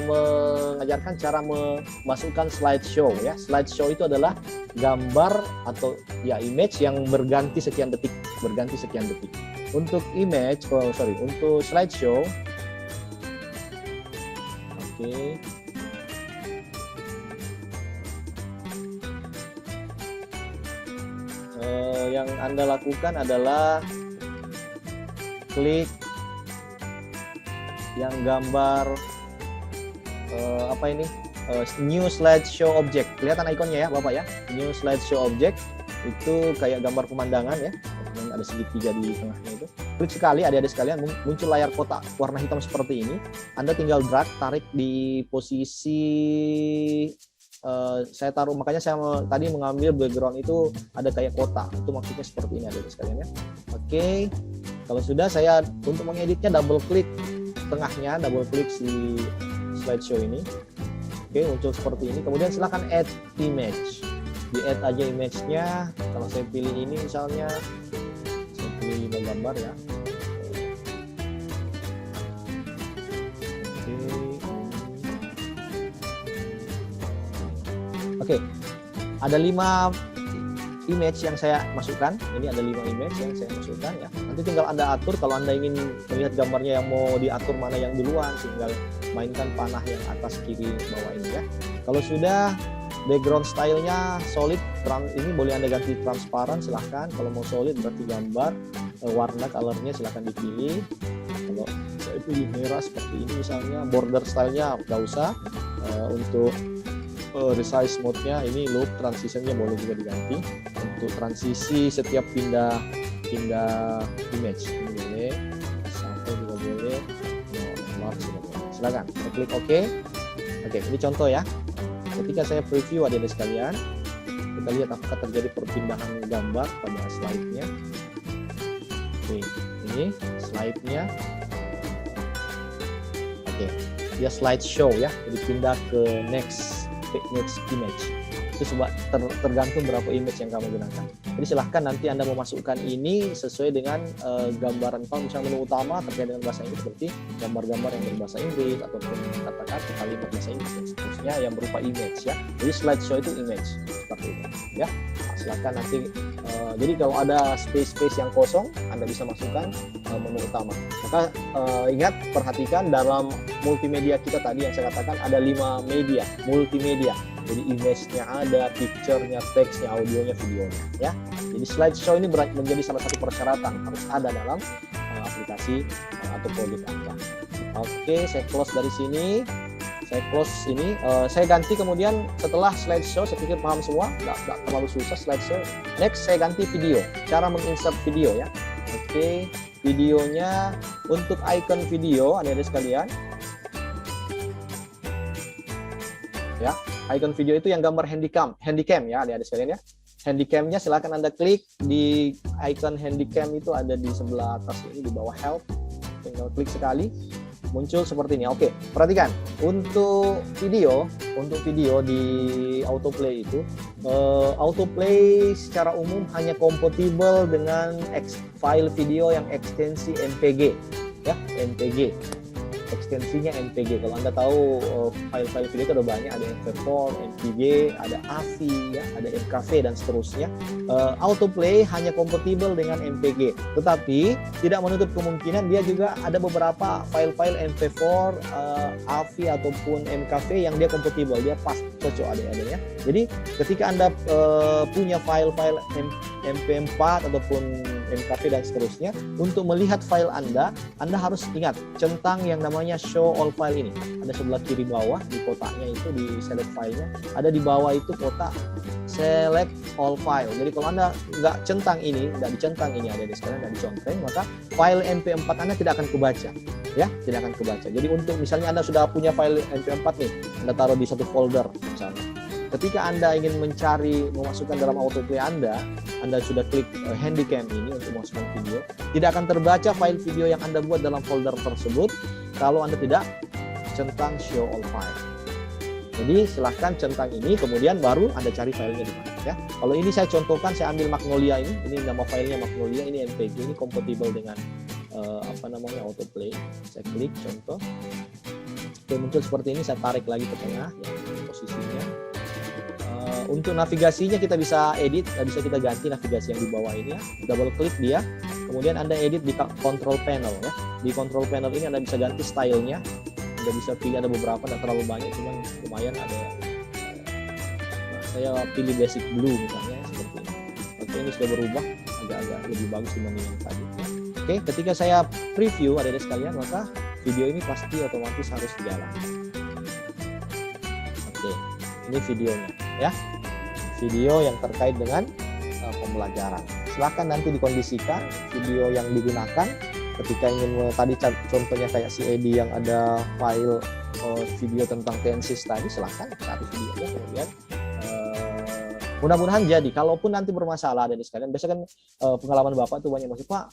mengajarkan cara memasukkan slideshow ya. Slideshow itu adalah gambar atau ya image yang berganti sekian detik. Untuk untuk slideshow. Oke. Yang Anda lakukan adalah klik yang gambar new slideshow object. Kelihatan ikonnya ya Bapak ya, new slideshow object itu kayak gambar pemandangan ya, yang ada segitiga di tengahnya itu. Klik sekali, adik-adik sekalian, muncul layar kotak warna hitam seperti ini. Anda tinggal drag, tarik di posisi saya taruh, makanya saya tadi mengambil background itu ada kayak kotak, itu maksudnya seperti ini adik-adik sekalian ya. Oke, kalau sudah, saya untuk mengeditnya double klik tengahnya, double klik si slideshow ini. Oke, muncul seperti ini. Kemudian silakan add image, di add aja image-nya. Kalau saya pilih ini misalnya, saya pilih 5 gambar ya. Oke, ada 5 image yang saya masukkan. Ini ada 5 image yang saya masukkan ya. Nanti tinggal Anda atur, kalau Anda ingin melihat gambarnya yang mau diatur mana yang duluan, tinggal mainkan panah yang atas, kiri, bawah ini ya. Kalau sudah, background stylenya solid, ini boleh Anda ganti transparan, silahkan. Kalau mau solid berarti gambar, warna colornya silahkan dipilih. Kalau saya pilih merah seperti ini misalnya, border stylenya nggak usah. Untuk resize mode-nya ini loop, transitionnya boleh juga diganti. Untuk transisi setiap pindah image ini boleh, sampai juga boleh, large juga boleh. Silakan saya klik OK. Oke, ini contoh ya. Ketika saya preview adik-adik sekalian, kita lihat apakah terjadi perpindahan gambar pada slide-nya. Oke, ini slide-nya. Oke, dia slideshow ya, jadi pindah ke next image. Itu tergantung berapa image yang kamu gunakan. Jadi silahkan nanti Anda memasukkan ini sesuai dengan gambaran. Kalau misalnya menu utama terkait dengan bahasa Inggris seperti gambar-gambar yang berbahasa Inggris ataupun kata-kata kalimat bahasa Inggris dan seterusnya yang berupa image ya. Jadi slideshow itu image seperti itu ya. Nah, silahkan nanti jadi kalau ada space yang kosong Anda bisa masukkan menu utama. Maka ingat, perhatikan dalam multimedia kita tadi yang saya katakan ada 5 media multimedia. Jadi image-nya ada, picture-nya, text-nya, audionya, videonya ya. Jadi slideshow ini menjadi salah satu persyaratan harus ada dalam aplikasi atau proyek Anda. Oke, saya close dari sini. Saya close ini, saya ganti kemudian setelah slideshow, saya pikir paham semua, nggak terlalu susah slideshow. Next, saya ganti video, cara menginsert video ya. Oke, videonya untuk icon video, adik-adik sekalian. Ya, icon video itu yang gambar handycam ya, adik-adik sekalian ya. Handycamnya silakan Anda klik di icon handycam itu ada di sebelah atas ini di bawah help. Tinggal klik sekali. Muncul seperti ini. Oke, perhatikan untuk video di autoplay itu autoplay secara umum hanya kompatibel dengan file video yang ekstensi MPG ya, MPG. Ekstensinya MPG. Kalau Anda tahu file-file video itu ada banyak, ada MP4, MPG, ada AVI, ya, ada MKV dan seterusnya. Autoplay hanya kompatibel dengan MPG, tetapi tidak menutup kemungkinan dia juga ada beberapa file-file MP4, AVI ataupun MKV yang dia kompatibel, dia pas cocok adik-adiknya. Jadi ketika Anda punya file-file MP4 ataupun MKV dan seterusnya, untuk melihat file Anda harus ingat centang yang namanya show all file ini. Ada sebelah kiri bawah di kotaknya itu di select filenya, ada di bawah itu kotak select all file. Jadi kalau Anda nggak centang ini, nggak dicentang ini ada di sekarang, nggak dicontreng, maka file MP4 Anda tidak akan kebaca, ya, tidak akan kebaca. Jadi untuk misalnya Anda sudah punya file MP4 nih, Anda taruh di satu folder misalnya. Ketika Anda ingin memasukkan dalam autoplay Anda sudah klik handycam ini untuk memasukkan video, tidak akan terbaca file video yang Anda buat dalam folder tersebut kalau Anda tidak centang show all file. Jadi silahkan centang ini, kemudian baru Anda cari filenya di mana ya. Kalau ini saya contohkan, saya ambil Magnolia ini nama filenya Magnolia, ini MPG, ini kompatibel dengan autoplay. Saya klik contoh. Oke, muncul seperti ini, saya tarik lagi ke tengah ya, posisinya. Untuk navigasinya kita bisa edit, bisa kita ganti navigasi yang di bawah ini ya. Double klik dia, kemudian Anda edit di control panel ya. Di control panel ini Anda bisa ganti stylenya. Anda bisa pilih, ada beberapa, tidak terlalu banyak, cuman lumayan ada. Saya pilih basic blue misalnya seperti ini. Oke, ini sudah berubah, agak-agak lebih bagus dibanding yang tadi. Oke, ketika saya preview adik-adik sekalian, maka video ini pasti otomatis harus jalan. Oke, ini videonya ya, video yang terkait dengan pembelajaran. Silahkan nanti dikondisikan video yang digunakan ketika ingin, tadi contohnya kayak si Edi yang ada file video tentang Tensis tadi, silahkan cari videonya, kemudian mudah-mudahan jadi. Kalaupun nanti bermasalah dari sekalian, biasanya kan pengalaman Bapak tuh banyak masuk, Pak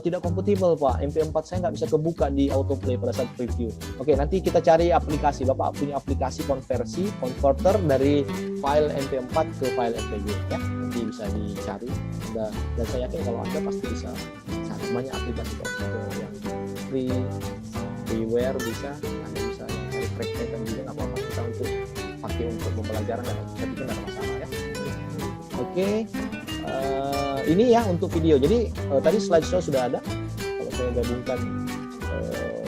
tidak kompatibel Pak, MP4 saya nggak bisa kebuka di autoplay pada saat preview. Oke, nanti kita cari aplikasi. Bapak punya aplikasi converter dari file MP4 ke file MPG ya, nanti bisa dicari. Dan saya yakin kalau Anda pasti bisa cari banyak aplikasi converter yang freeware, bisa Anda bisa cari track-trackan juga, nggak apa-apa, kita untuk pakai untuk pembelajaran dan saya pikir nggak ada masalah ya. Oke. Ini ya untuk video. Jadi tadi slideshow sudah ada. Kalau saya gabungkan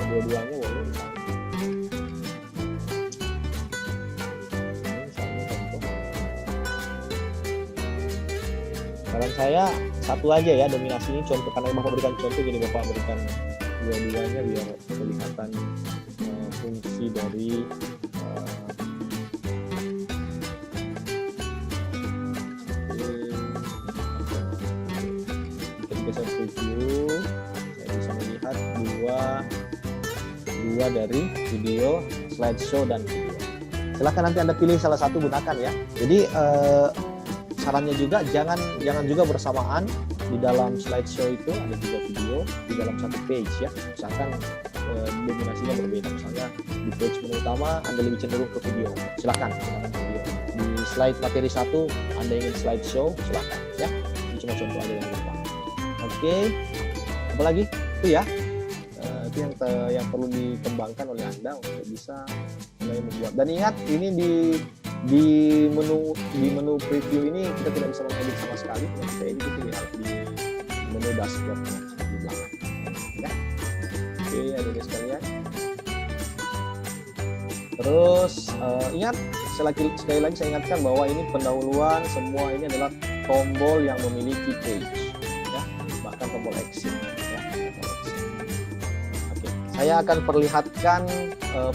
dua-duanya boleh misalnya. Saran saya satu aja ya, dominasi ini contoh, karena Bapak berikan contoh, jadi Bapak berikan dua-duanya biar kelihatan fungsi dari review. Saya bisa melihat dua dari video, slideshow dan video. Silahkan nanti Anda pilih salah satu, gunakan ya. Jadi sarannya juga jangan juga bersamaan di dalam slideshow itu ada juga video di dalam satu page ya. Misalkan dominasinya berbeda, misalnya di page menu utama Anda lebih cenderung ke video, silahkan gunakan video. di slide materi 1 Anda ingin slideshow, silakan ya. Ini cuma contoh aja yang gampang. Oke, apa lagi? Itu ya. Itu yang perlu dikembangkan oleh Anda untuk bisa mulai membuat. Dan ingat, ini di menu preview ini kita tidak bisa mengedit sama sekali. Kita edit itu di menu dashboard di belakang. Ya. Oke, adik-adik sekalian. Terus ingat, sekali lagi saya ingatkan bahwa ini pendahuluan, semua ini adalah tombol yang memiliki page, ya, bahkan tombol exit, ya, tombol exit. Oke, saya akan perlihatkan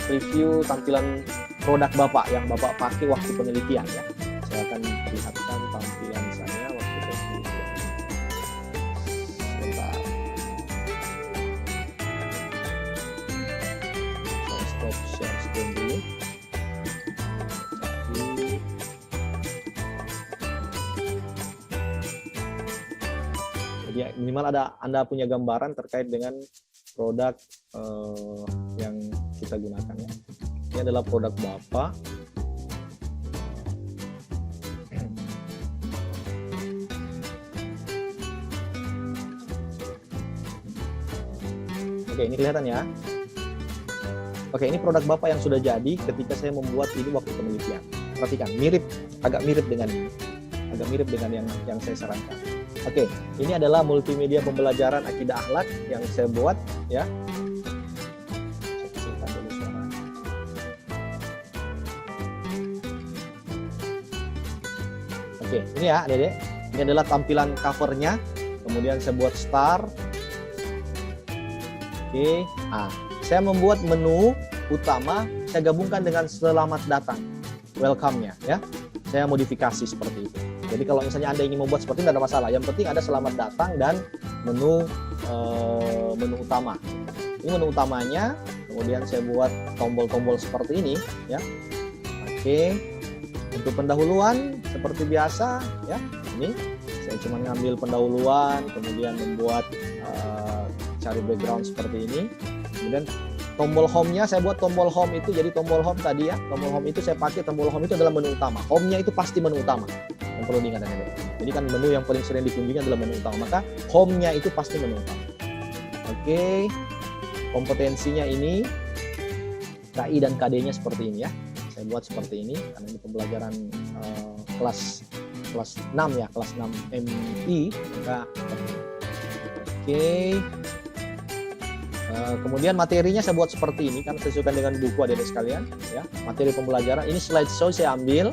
preview tampilan produk Bapak yang Bapak pakai waktu penelitian, ya. Saya akan perlihatkan tampilan saya waktu penelitian. Sebentar. Saya stop share screen dulu. Jadi minimal Anda punya gambaran terkait dengan produk yang kita gunakan, ya. Ini adalah produk Bapak. Oke, ini kelihatan ya. Oke, ini produk Bapak yang sudah jadi ketika saya membuat ini waktu penelitian. Perhatikan, agak mirip dengan ini. Agak mirip dengan yang saya sarankan. Oke, ini adalah multimedia pembelajaran akidah akhlak yang saya buat, ya. Saya kecilkan dulu suara. Oke, ini ya, Dede. Ini adalah tampilan covernya. Kemudian saya buat star. Oke, saya membuat menu utama. Saya gabungkan dengan selamat datang, welcome-nya, ya. Saya modifikasi seperti itu. Jadi kalau misalnya Anda ingin membuat seperti itu tidak ada masalah. Yang penting ada selamat datang dan menu utama. Ini menu utamanya. Kemudian saya buat tombol-tombol seperti ini, ya. Oke. Untuk pendahuluan seperti biasa, ya. Ini saya cuma ngambil pendahuluan, kemudian membuat cari background seperti ini. Kemudian tombol home-nya saya buat tombol home itu jadi tombol home tadi, ya. Tombol home itu saya pakai tombol home itu adalah menu utama. Home-nya itu pasti menu utama. Yang perlu diingat, ya. Jadi kan menu yang paling sering dikunjungi adalah menu utama, maka home-nya itu pasti menu utama. Oke. Kompetensinya ini KI dan KD-nya seperti ini, ya. Saya buat seperti ini karena ini pembelajaran kelas 6, ya, kelas 6 MI, maka oke. Kemudian materinya saya buat seperti ini kan sesuaikan dengan buku adik-adik sekalian, ya. Materi pembelajaran ini slideshow saya ambil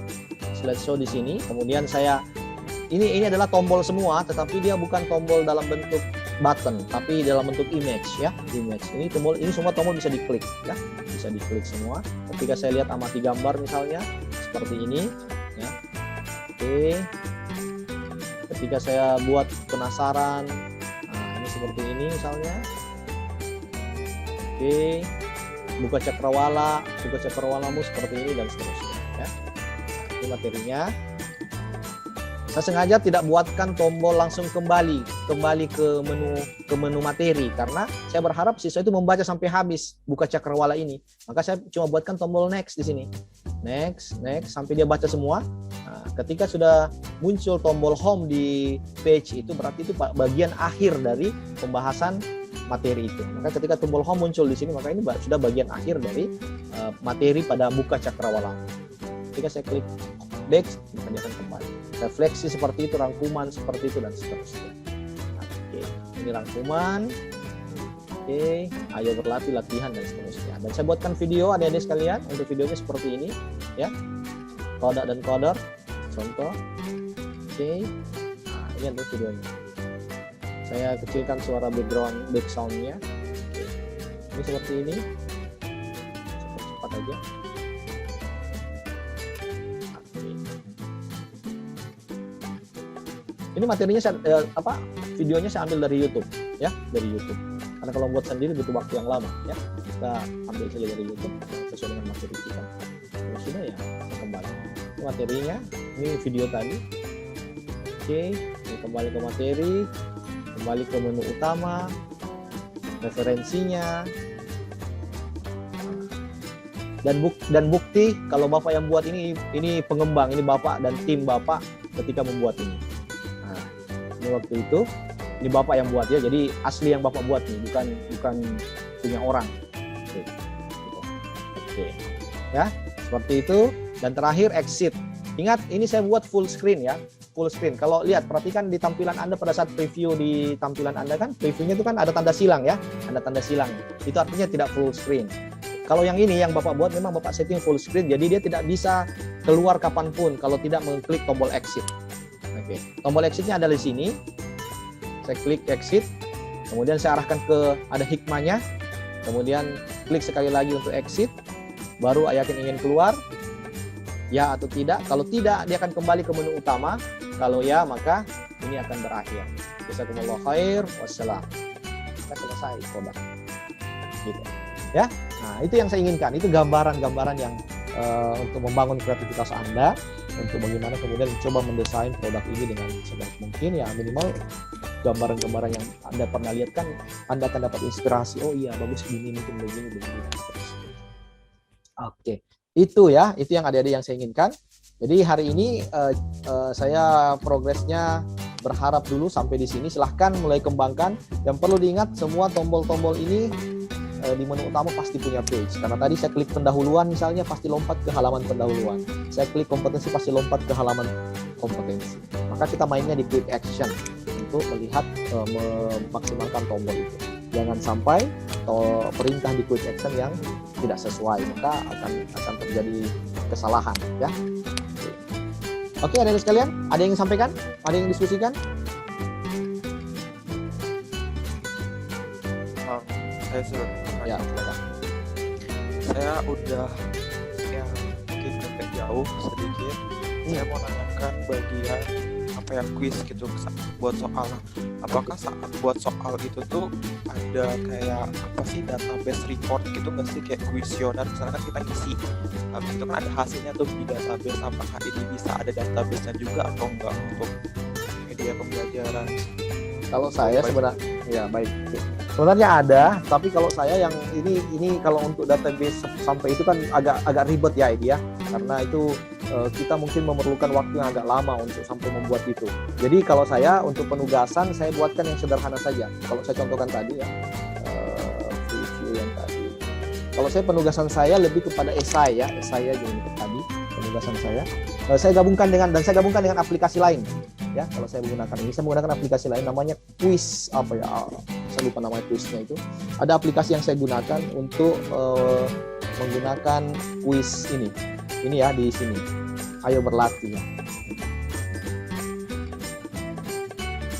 slideshow di sini. Kemudian saya ini adalah tombol semua, tetapi dia bukan tombol dalam bentuk button, tapi dalam bentuk image, ya. Image. Ini semua tombol bisa diklik, ya. Bisa diklik semua. Ketika saya lihat amati gambar misalnya seperti ini, ya. Oke. Ketika saya buat penasaran, ini seperti ini misalnya. Oke, buka cakrawalamu seperti ini dan seterusnya, ya. Ini materinya. Saya sengaja tidak buatkan tombol langsung kembali ke menu materi karena saya berharap siswa itu membaca sampai habis buka cakrawala ini. Maka saya cuma buatkan tombol next di sini. Next sampai dia baca semua. Nah, ketika sudah muncul tombol home di page itu berarti itu bagian akhir dari pembahasan materi itu. Maka ketika tombol home muncul di sini, maka ini sudah bagian akhir dari materi pada buka cakrawala. Ketika saya klik next, maka dia akan kembali. Refleksi seperti itu, rangkuman seperti itu dan seterusnya. Oke, ini rangkuman. Oke, ayo berlatih, latihan dan seterusnya. Dan saya buatkan video adik-adik sekalian. Untuk videonya seperti ini, ya. Kodak dan coder, contoh. Oke, nah, ini untuk videonya. Saya kecilkan suara back sound-nya. Ini seperti ini. Cepat aja. Ini materinya videonya saya ambil dari YouTube, ya, dari YouTube. Karena kalau buat sendiri butuh waktu yang lama, ya. Kita ambil saja dari YouTube sesuai dengan materi kita. Kalau sudah ya kembali. Ini materinya, ini video tadi. Oke, ini kembali ke materi. Kembali ke menu utama, referensinya. dan bukti kalau Bapak yang buat ini pengembang, ini Bapak dan tim Bapak ketika membuat ini. Nah, ini waktu itu ini Bapak yang buat ya, jadi asli yang Bapak buat nih, bukan punya orang. Oke. Gitu. Oke. Ya, seperti itu. Dan terakhir exit. Ingat, ini saya buat full screen ya. Full screen. Kalau lihat, perhatikan di tampilan Anda pada saat preview di tampilan Anda kan, previewnya itu kan ada tanda silang ya. Ada tanda silang. Itu artinya tidak full screen. Kalau yang ini yang Bapak buat memang Bapak setting full screen, jadi dia tidak bisa keluar kapanpun kalau tidak mengklik tombol exit. Oke. Tombol exitnya ada di sini. Saya klik exit. Kemudian saya arahkan ke ada hikmahnya. Kemudian klik sekali lagi untuk exit. Baru yakin ingin keluar. Ya atau tidak. Kalau tidak, dia akan kembali ke menu utama. Kalau ya, maka ini akan berakhir. Jazakumullah khair. Wassalam. Kita selesai produk. Gitu. Ya. Nah, itu yang saya inginkan. Itu gambaran-gambaran yang untuk membangun kreativitas Anda, untuk bagaimana kemudian mencoba mendesain produk ini dengan sebaik mungkin. Ya minimal gambaran-gambaran yang Anda pernah lihat kan, Anda akan dapat inspirasi. Oh iya, bagus begini, mungkin begini. Oke. Itu ya, itu yang adik-adik yang saya inginkan. Jadi hari ini saya progresnya berharap dulu sampai di sini. Silahkan mulai kembangkan. Yang perlu diingat, semua tombol-tombol ini di menu utama pasti punya page. Karena tadi saya klik pendahuluan misalnya, pasti lompat ke halaman pendahuluan. Saya klik kompetensi, pasti lompat ke halaman kompetensi. Maka kita mainnya di quick action untuk melihat memaksimalkan tombol itu. Jangan sampai perintah di quick action yang tidak sesuai, maka akan terjadi kesalahan ya. Oke, adik-adik sekalian, ada yang sampaikan? Ada yang diskusikan? Saya sudah Ya, silakan. Saya udah ya mungkin agak jauh sedikit. Saya mau nanyakan bagian apa ya, quiz gitu buat soal. Apakah saat buat soal itu tuh ada kayak apa sih, database record gitu nggak sih, kayak kuesioner misalnya kan kita ngisi, habis itu kan ada hasilnya tuh di database. Apakah ini bisa ada database-nya juga atau enggak untuk media pembelajaran? Kalau saya sebenarnya ya baik. Sebenarnya ada, tapi kalau saya yang ini kalau untuk database sampai itu kan agak ribet ya ini ya. Karena itu kita mungkin memerlukan waktu yang agak lama untuk sampai membuat itu. Jadi kalau saya untuk penugasan saya buatkan yang sederhana saja. Kalau saya contohkan tadi ya, preview yang tadi. Kalau saya penugasan saya lebih kepada esai ya, esai aja ini tadi penugasan saya. Saya gabungkan dengan aplikasi lain. Ya, kalau saya menggunakan aplikasi lain namanya quiz apa ya, saya lupa namanya quiznya itu. Ada aplikasi yang saya gunakan untuk menggunakan quiz ini ya di sini. Ayo berlatih.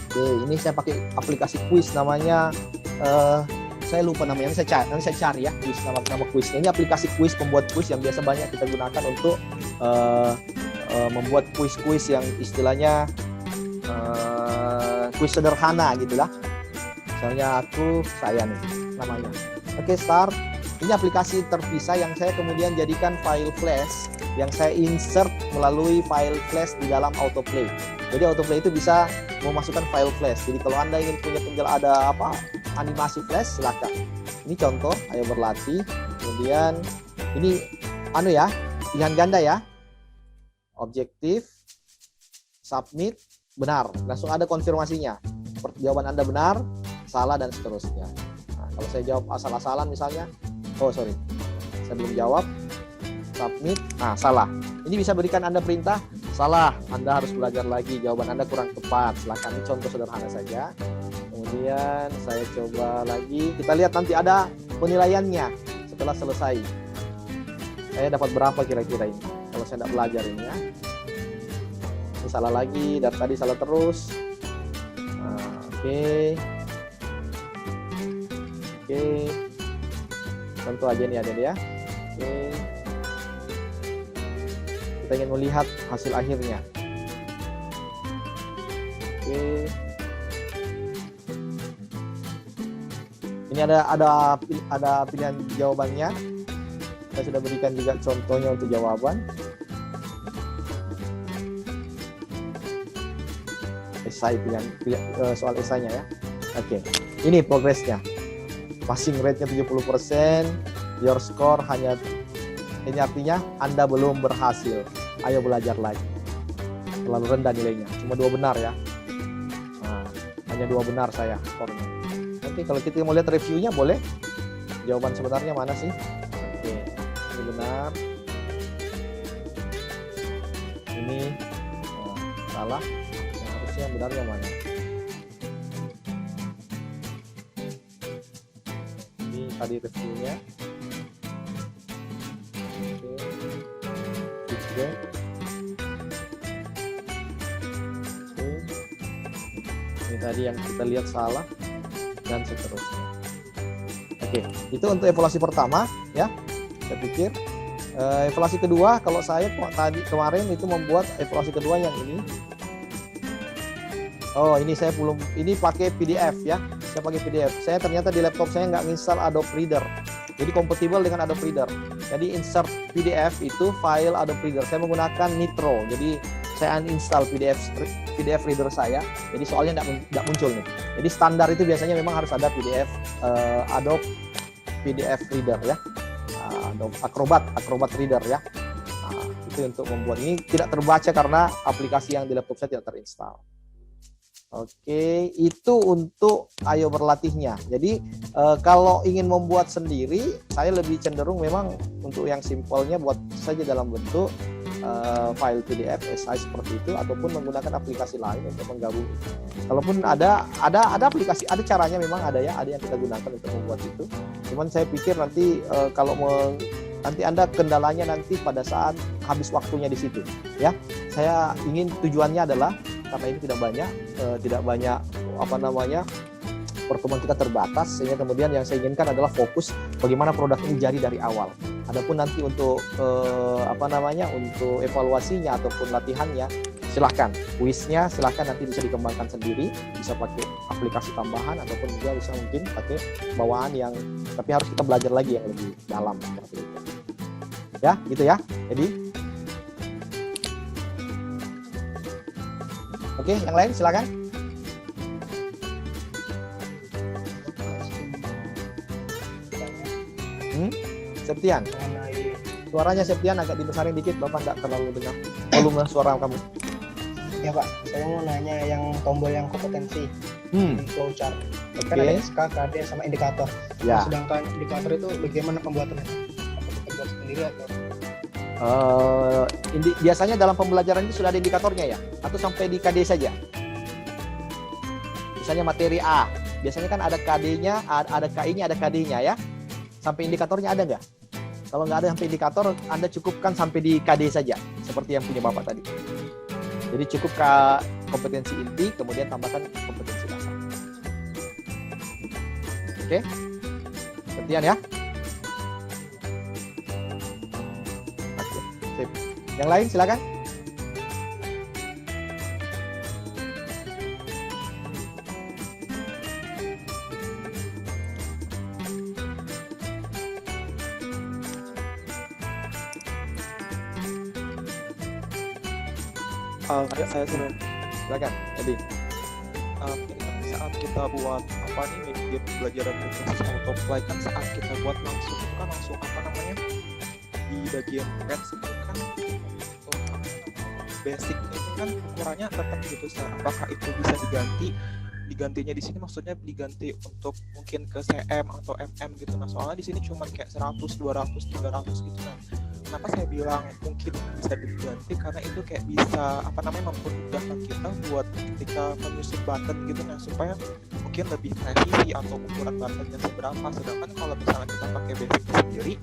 Oke, ini saya pakai aplikasi quiz namanya saya lupa namanya, nanti saya cari ya quiz, nama quiznya. Ini aplikasi quiz, pembuat quiz yang biasa banyak kita gunakan untuk membuat quiz yang istilahnya kuis sederhana gitulah. Misalnya saya nih namanya. Oke, start. Ini aplikasi terpisah yang saya kemudian jadikan file flash yang saya insert melalui file flash di dalam autoplay. Jadi autoplay itu bisa memasukkan file flash. Jadi kalau Anda ingin punya ada animasi flash, silakan. Ini contoh, ayo berlatih. Kemudian ini pilihan ganda ya. Objektif, submit, benar, langsung ada konfirmasinya. Jawaban Anda benar, salah, dan seterusnya. Nah, kalau saya jawab asal-asalan misalnya, saya belum jawab, submit, salah. Ini bisa berikan Anda perintah, salah, Anda harus belajar lagi, jawaban Anda kurang tepat. Silakan, ini contoh sederhana saja. Kemudian saya coba lagi, kita lihat nanti ada penilaiannya setelah selesai. Saya dapat berapa kira-kira ini? Kalau saya tidak belajar ini ya. Ini salah lagi, dari tadi salah terus. Oke. Contoh aja nih ada ya. Oke. Kita ingin melihat hasil akhirnya. Oke. Ini ada pilihan jawabannya. Saya sudah berikan juga contohnya untuk jawaban. Esai soal esainya ya. Oke. Ini progresnya. Passing rate-nya 70%, your score hanya Ini artinya Anda belum berhasil. Ayo belajar lagi. Terlalu rendah nilainya. Cuma 2 benar ya. Nah, hanya 2 benar saya skornya. Oke, kalau kita mau lihat reviewnya boleh. Jawaban sebenarnya mana sih? Oke, ini benar. Ini salah. Yang harusnya benar yang mana? Ini tadi reviewnya. Oke. Ini tadi yang kita lihat salah dan seterusnya. Oke, itu untuk evaluasi pertama ya. Saya pikir evaluasi kedua, kalau saya tadi kemarin itu membuat evaluasi kedua yang ini. Oh, ini saya belum, ini pakai PDF ya. Saya pakai PDF. Saya ternyata di laptop saya nggak install Adobe Reader. Jadi kompatibel dengan Adobe Reader. Jadi insert PDF itu file Adobe Reader. Saya menggunakan Nitro. Jadi saya uninstall PDF Reader saya. Jadi soalnya nggak muncul nih. Jadi standar itu biasanya memang harus ada PDF Adobe PDF Reader ya. Adobe Acrobat Reader ya. Nah, itu untuk membuat ini tidak terbaca karena aplikasi yang di laptop saya tidak terinstall. Oke, itu untuk ayo berlatihnya. Jadi kalau ingin membuat sendiri, saya lebih cenderung memang untuk yang simpelnya buat saja dalam bentuk file PDF size seperti itu, ataupun menggunakan aplikasi lain untuk menggabung. Kalaupun ada aplikasi, ada caranya memang ada ya, ada yang kita gunakan untuk membuat itu. Cuman saya pikir nanti kalau nanti Anda kendalanya nanti pada saat habis waktunya di situ, ya. Saya ingin tujuannya adalah karena ini tidak banyak pertemuan kita terbatas, sehingga kemudian yang saya inginkan adalah fokus bagaimana produk ini jadi dari awal. Adapun nanti untuk untuk evaluasinya ataupun latihannya, silahkan kuisnya silahkan nanti bisa dikembangkan sendiri, bisa pakai aplikasi tambahan ataupun juga bisa mungkin pakai bawaan yang, tapi harus kita belajar lagi yang lebih dalam seperti itu. Ya, gitu ya. Jadi oke, yang lain silakan. Septian. Suaranya Septian agak dibesarin dikit, Bapak nggak terlalu dengar volume suara kamu. Ya Pak, saya mau nanya yang tombol yang kompetensi di flowchart. Oke. Kan ada SK, KD, sama indikator. Ya. Sedangkan indikator itu bagaimana pembuatannya? Apa kita buat sendiri atau? Biasanya dalam pembelajaran ini sudah ada indikatornya ya? Atau sampai di KD saja? Misalnya materi A, biasanya kan ada KD-nya, ada KI-nya, ada KD-nya ya? Sampai indikatornya ada nggak? Kalau nggak ada sampai indikator, Anda cukupkan sampai di KD saja, seperti yang punya Bapak tadi. Jadi cukup ke kompetensi inti, kemudian tambahkan kompetensi dasar. Oke? Sepertian ya? Oke, sip. Yang lain silakan. Saya sudah Silakan, Edi. saat kita buat media pembelajaran berbasis autoplay kan, saat kita buat langsung itu kan langsung di bagian pets itu kan basic itu kan ukurannya tetap gitu. Apakah itu bisa digantinya di sini, maksudnya diganti untuk mungkin ke cm atau mm gitu. Nah soalnya di sini cuma kayak 100, 200, 300 gitu kan. Kenapa saya bilang mungkin bisa diganti, karena itu kayak bisa mempermudahkan kita buat ketika menyusun button gitu, nah supaya mungkin lebih presisi atau ukuran buttonnya seberapa. Sedangkan kalau misalnya kita pakai basicnya sendiri,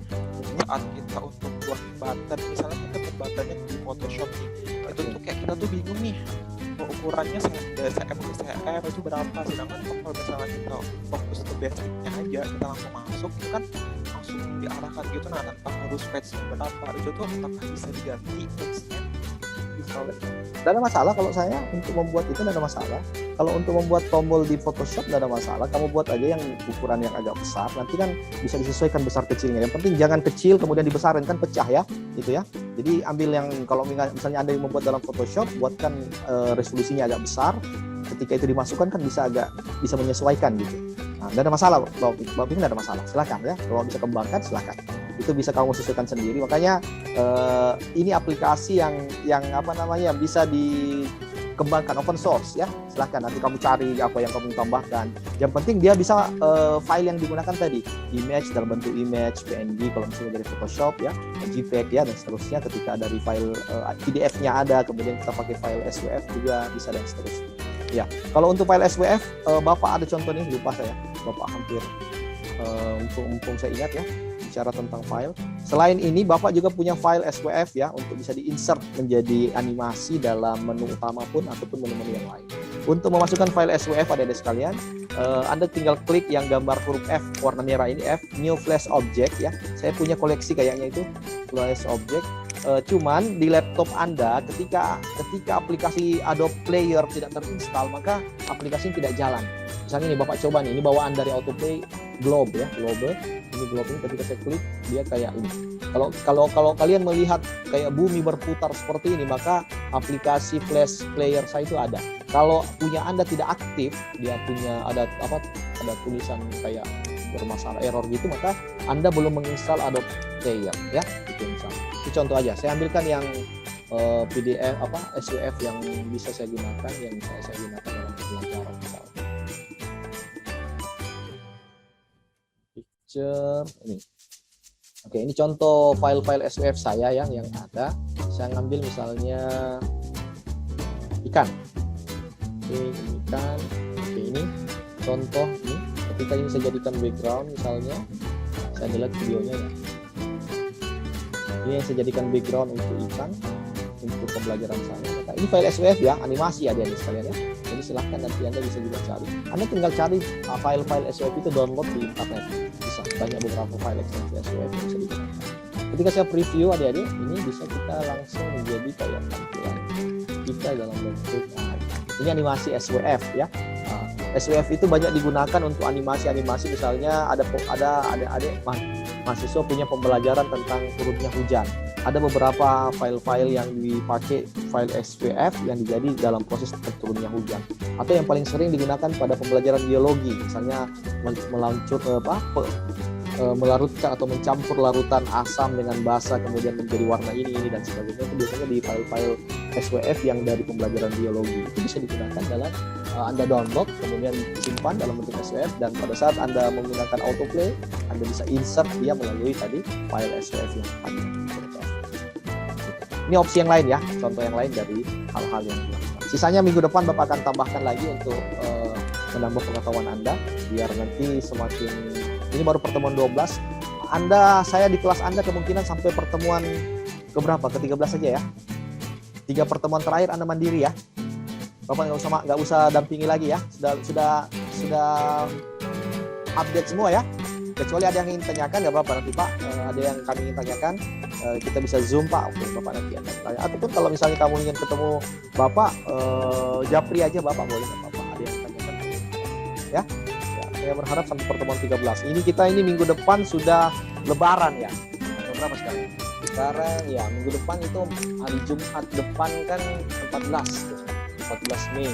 saat kita untuk buat button, misalnya kita buat buttonnya di Photoshop nih, itu tuh kayak kita tuh bingung nih ukurannya cm ke cm itu berapa. Sedangkan kalau misalnya kita fokus ke basicnya aja, kita langsung masuk itu kan langsung diarahkan gitu, nah tanpa harus patch berapa. Itu tuh apakah bisa diganti patchnya? Tidak ada masalah kalau saya untuk membuat itu, tidak ada masalah. Kalau untuk membuat tombol di Photoshop tidak ada masalah, kamu buat aja yang ukuran yang agak besar, nanti kan bisa disesuaikan besar kecilnya. Yang penting jangan kecil kemudian dibesarin, kan pecah ya, itu ya. Jadi ambil yang, kalau misalnya Anda yang membuat dalam Photoshop, buatkan resolusinya agak besar. Ketika itu dimasukkan kan bisa menyesuaikan gitu. Nah, Nah, nggak ada masalah, Bapak pikir nggak ada masalah. Silakan ya, kalau bisa kembangkan silakan. Itu bisa kamu sesuaikan sendiri. Makanya ini aplikasi yang apa namanya bisa dikembangkan open source ya. Silakan nanti kamu cari apa yang kamu tambahkan. Yang penting dia bisa file yang digunakan tadi, image dalam bentuk image, PNG kalau misalnya dari Photoshop ya, JPEG ya dan seterusnya. Ketika dari file PDF-nya ada, kemudian kita pakai file SWF juga bisa dan seterusnya. Ya, kalau untuk file SWF, Bapak ada contoh nih, lupa saya. Bapak hampir mumpung saya ingat ya, bicara tentang file. Selain ini, Bapak juga punya file SWF ya, untuk bisa di-insert menjadi animasi dalam menu utama pun ataupun menu-menu yang lain. Untuk memasukkan file SWF adik-adik sekalian, Anda tinggal klik yang gambar huruf F warna merah ini, F, New Flash Object ya. Saya punya koleksi kayaknya itu, Flash Object. Cuman di laptop Anda ketika aplikasi Adobe Player tidak terinstall, maka aplikasi ini tidak jalan. Misalnya ini Bapak coba nih, ini bawaan dari Autoplay Globe ya, Globe. Ini Globe ini ketika saya klik dia kayak ini. Kalau kalian melihat kayak bumi berputar seperti ini, maka aplikasi Flash Player saya itu ada. Kalau punya Anda tidak aktif, dia punya ada tulisan kayak bermasalah error gitu, maka Anda belum menginstal Adobe Player ya. Itu misalnya. Itu contoh aja. Saya ambilkan yang PDF SWF yang bisa saya gunakan, yang bisa saya gunakan dalam pembelajaran misalnya. Picture ini. Oke, ini contoh file-file SWF saya yang ada. Saya ngambil misalnya ikan. Oke, ini ikan. Oke, ini contoh ini. Ketika ini saya jadikan background misalnya, saya delete videonya ya. Ini yang saya jadikan background untuk ikan, untuk pembelajaran saya. Nah, ini file SWF ya, animasi adik-adik sekalian ya. Jadi silahkan nanti Anda bisa juga cari. Anda tinggal cari file-file SWF itu download di internet. Bisa banyak beberapa file ekstensi SWF yang bisa digunakan. Ketika saya preview adik-adik, ini bisa kita langsung menjadi kayak tampilan kita dalam bentuk ini animasi SWF ya. SWF itu banyak digunakan untuk animasi-animasi, misalnya ada adik-adik mahasiswa punya pembelajaran tentang turunnya hujan. Ada beberapa file-file yang dipakai file SWF yang dijadi dalam proses turunnya hujan. Atau yang paling sering digunakan pada pembelajaran biologi, misalnya melarutkan atau mencampur larutan asam dengan basa kemudian menjadi warna ini dan sebagainya. Itu biasanya di file-file SWF yang dari pembelajaran biologi. Itu bisa digunakan dalam Anda download kemudian simpan dalam bentuk SWF, dan pada saat Anda menggunakan autoplay Anda bisa insert dia melalui tadi file SWF yang tadi. Ini opsi yang lain ya, contoh yang lain dari hal-hal yang dilakukan. Sisanya minggu depan Bapak akan tambahkan lagi untuk menambah pengetahuan Anda biar nanti semakin. Ini baru pertemuan 12. Saya di kelas Anda kemungkinan sampai pertemuan keberapa? Ke-13 saja ya. 3 pertemuan terakhir Anda mandiri ya. Bapak nggak usah dampingi lagi ya. Sudah update semua ya. Kecuali ada yang ingin tanyakan nggak apa-apa nanti Pak. Ada yang kami ingin tanyakan, kita bisa Zoom Pak. Oke, Bapak nanti akan tanya. Ataupun kalau misalnya kamu ingin ketemu Bapak, japri aja Bapak, boleh nggak Bapak. Ada yang tanyakan ya. Saya berharap sampai pertemuan 13. Ini minggu depan sudah Lebaran ya. Berapa sekarang? Sekarang ya minggu depan itu hari Jumat depan kan 14 Mei.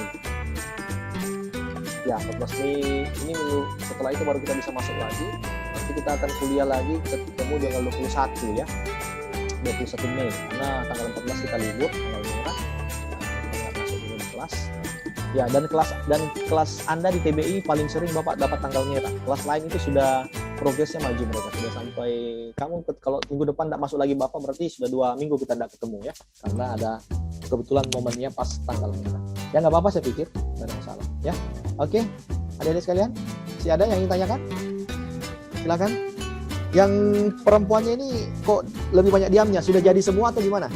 Ya 14 Mei ini minggu setelah itu baru kita bisa masuk lagi. Nanti kita akan kuliah lagi ketemu dengan 21 ya. 21 Mei karena tanggal 14 kita libur, tanggal merah. Kita nggak masuk dulu di kelas. Ya, dan kelas Anda di TBI paling sering Bapak dapat tanggal merah. Kelas lain itu sudah progresnya maju, mereka sudah sampai kalau minggu depan tidak masuk lagi Bapak berarti sudah 2 minggu kita tidak ketemu ya, karena ada kebetulan momennya pas tanggal merah. Ya nggak apa-apa saya pikir, nggak ada masalah ya. Oke, adik-adik sekalian, masih ada yang ingin tanyakan? Silakan. Yang perempuannya ini kok lebih banyak diamnya, sudah jadi semua atau gimana?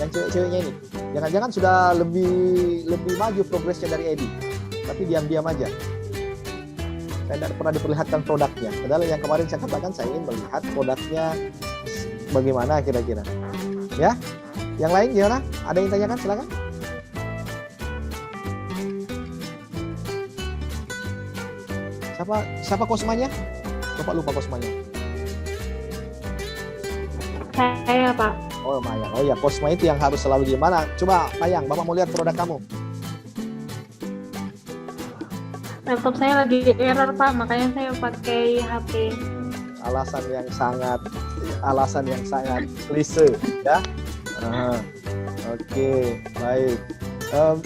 Yang cewek-ceweknya ini jangan-jangan sudah lebih maju progresnya dari Edi, tapi diam-diam aja. Saya tidak pernah diperlihatkan produknya. Padahal yang kemarin saya katakan saya ingin melihat produknya bagaimana kira-kira. Ya, yang lain gimana? Ada yang tanyakan? Silakan. Siapa Kosmanya? Bapak lupa Kosmanya. Saya Pak. Oh Mayang, oh ya Kosma itu yang harus selalu gimana? Coba Mayang, Bapak mau lihat produk kamu. Laptop saya lagi error Pak, makanya saya pakai HP. Alasan yang sangat klise ya. Oke, baik.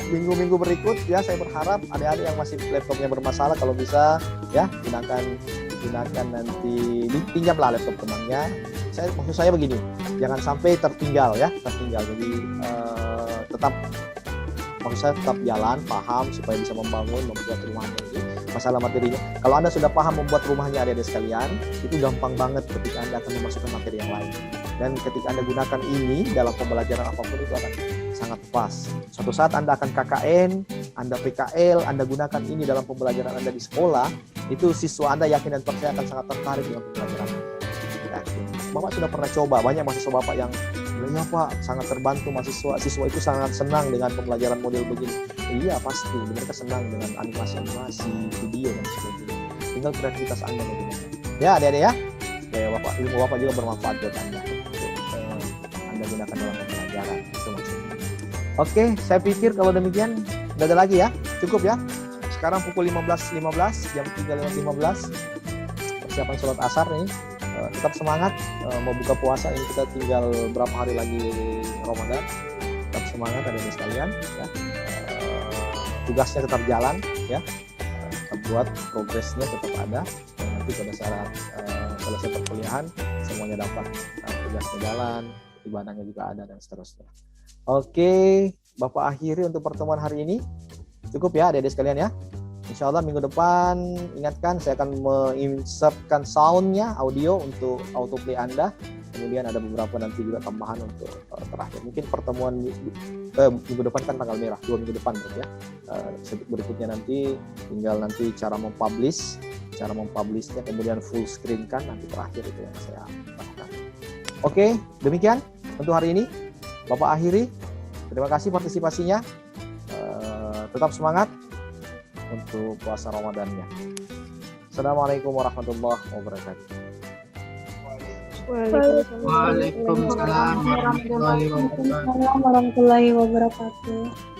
Minggu-minggu berikut ya, saya berharap adik-adik yang masih laptopnya bermasalah kalau bisa ya gunakan nanti, pinjamlah laptop temannya. Maksud saya begini, jangan sampai tertinggal. Jadi maksud saya tetap jalan, paham supaya bisa membuat rumahnya ini. Masalah materinya, kalau Anda sudah paham membuat rumahnya adik-adik sekalian, itu gampang banget ketika Anda akan memasukkan materi yang lain. Dan ketika Anda gunakan ini dalam pembelajaran apapun itu akan sangat pas. Suatu saat Anda akan KKN, Anda PKL, Anda gunakan ini dalam pembelajaran Anda di sekolah, itu siswa Anda yakin dan percaya akan sangat tertarik dengan pembelajaran. Yakin. Bapak sudah pernah coba, banyak mahasiswa Bapak yang ya Pak, sangat terbantu siswa itu sangat senang dengan pembelajaran model begini. Iya pasti, mereka senang dengan animasi, video dan sebagainya. Tinggal kreativitas Anda bagaimana. Ya adik-adik ya, ilmu Bapak juga bermanfaat buat Anda untuk Anda gunakan dalam pembelajaran. Itu maksudnya. Oke, saya pikir kalau demikian tidak ada lagi ya, cukup ya. Sekarang pukul 15.15, jam 3.15, persiapan sholat asar nih. Tetap semangat, mau buka puasa ini kita tinggal berapa hari lagi Ramadan. Tetap semangat adik-adik sekalian ya. Tugasnya tetap jalan ya, tetap buat progresnya tetap ada, dan nanti pada saat selesai perkuliahan semuanya dapat tugasnya jalan, ibadahnya juga ada dan seterusnya. Oke, Bapak akhiri untuk pertemuan hari ini. Cukup ya adik-adik sekalian ya. Insya Allah minggu depan, ingatkan saya akan menginsertkan soundnya, audio untuk autoplay Anda. Kemudian ada beberapa nanti juga tambahan untuk terakhir. Mungkin pertemuan minggu depan kan tanggal merah, 2 minggu depan ya. Berikutnya nanti tinggal nanti cara mempublishnya, kemudian full screen kan nanti terakhir itu yang saya lakukan. Oke, demikian untuk hari ini. Bapak akhiri. Terima kasih partisipasinya. Tetap semangat untuk puasa Ramadannya. Assalamualaikum warahmatullahi wabarakatuh. Waalaikumsalam warahmatullahi wabarakatuh. Waalaikumsalam warahmatullahi wabarakatuh.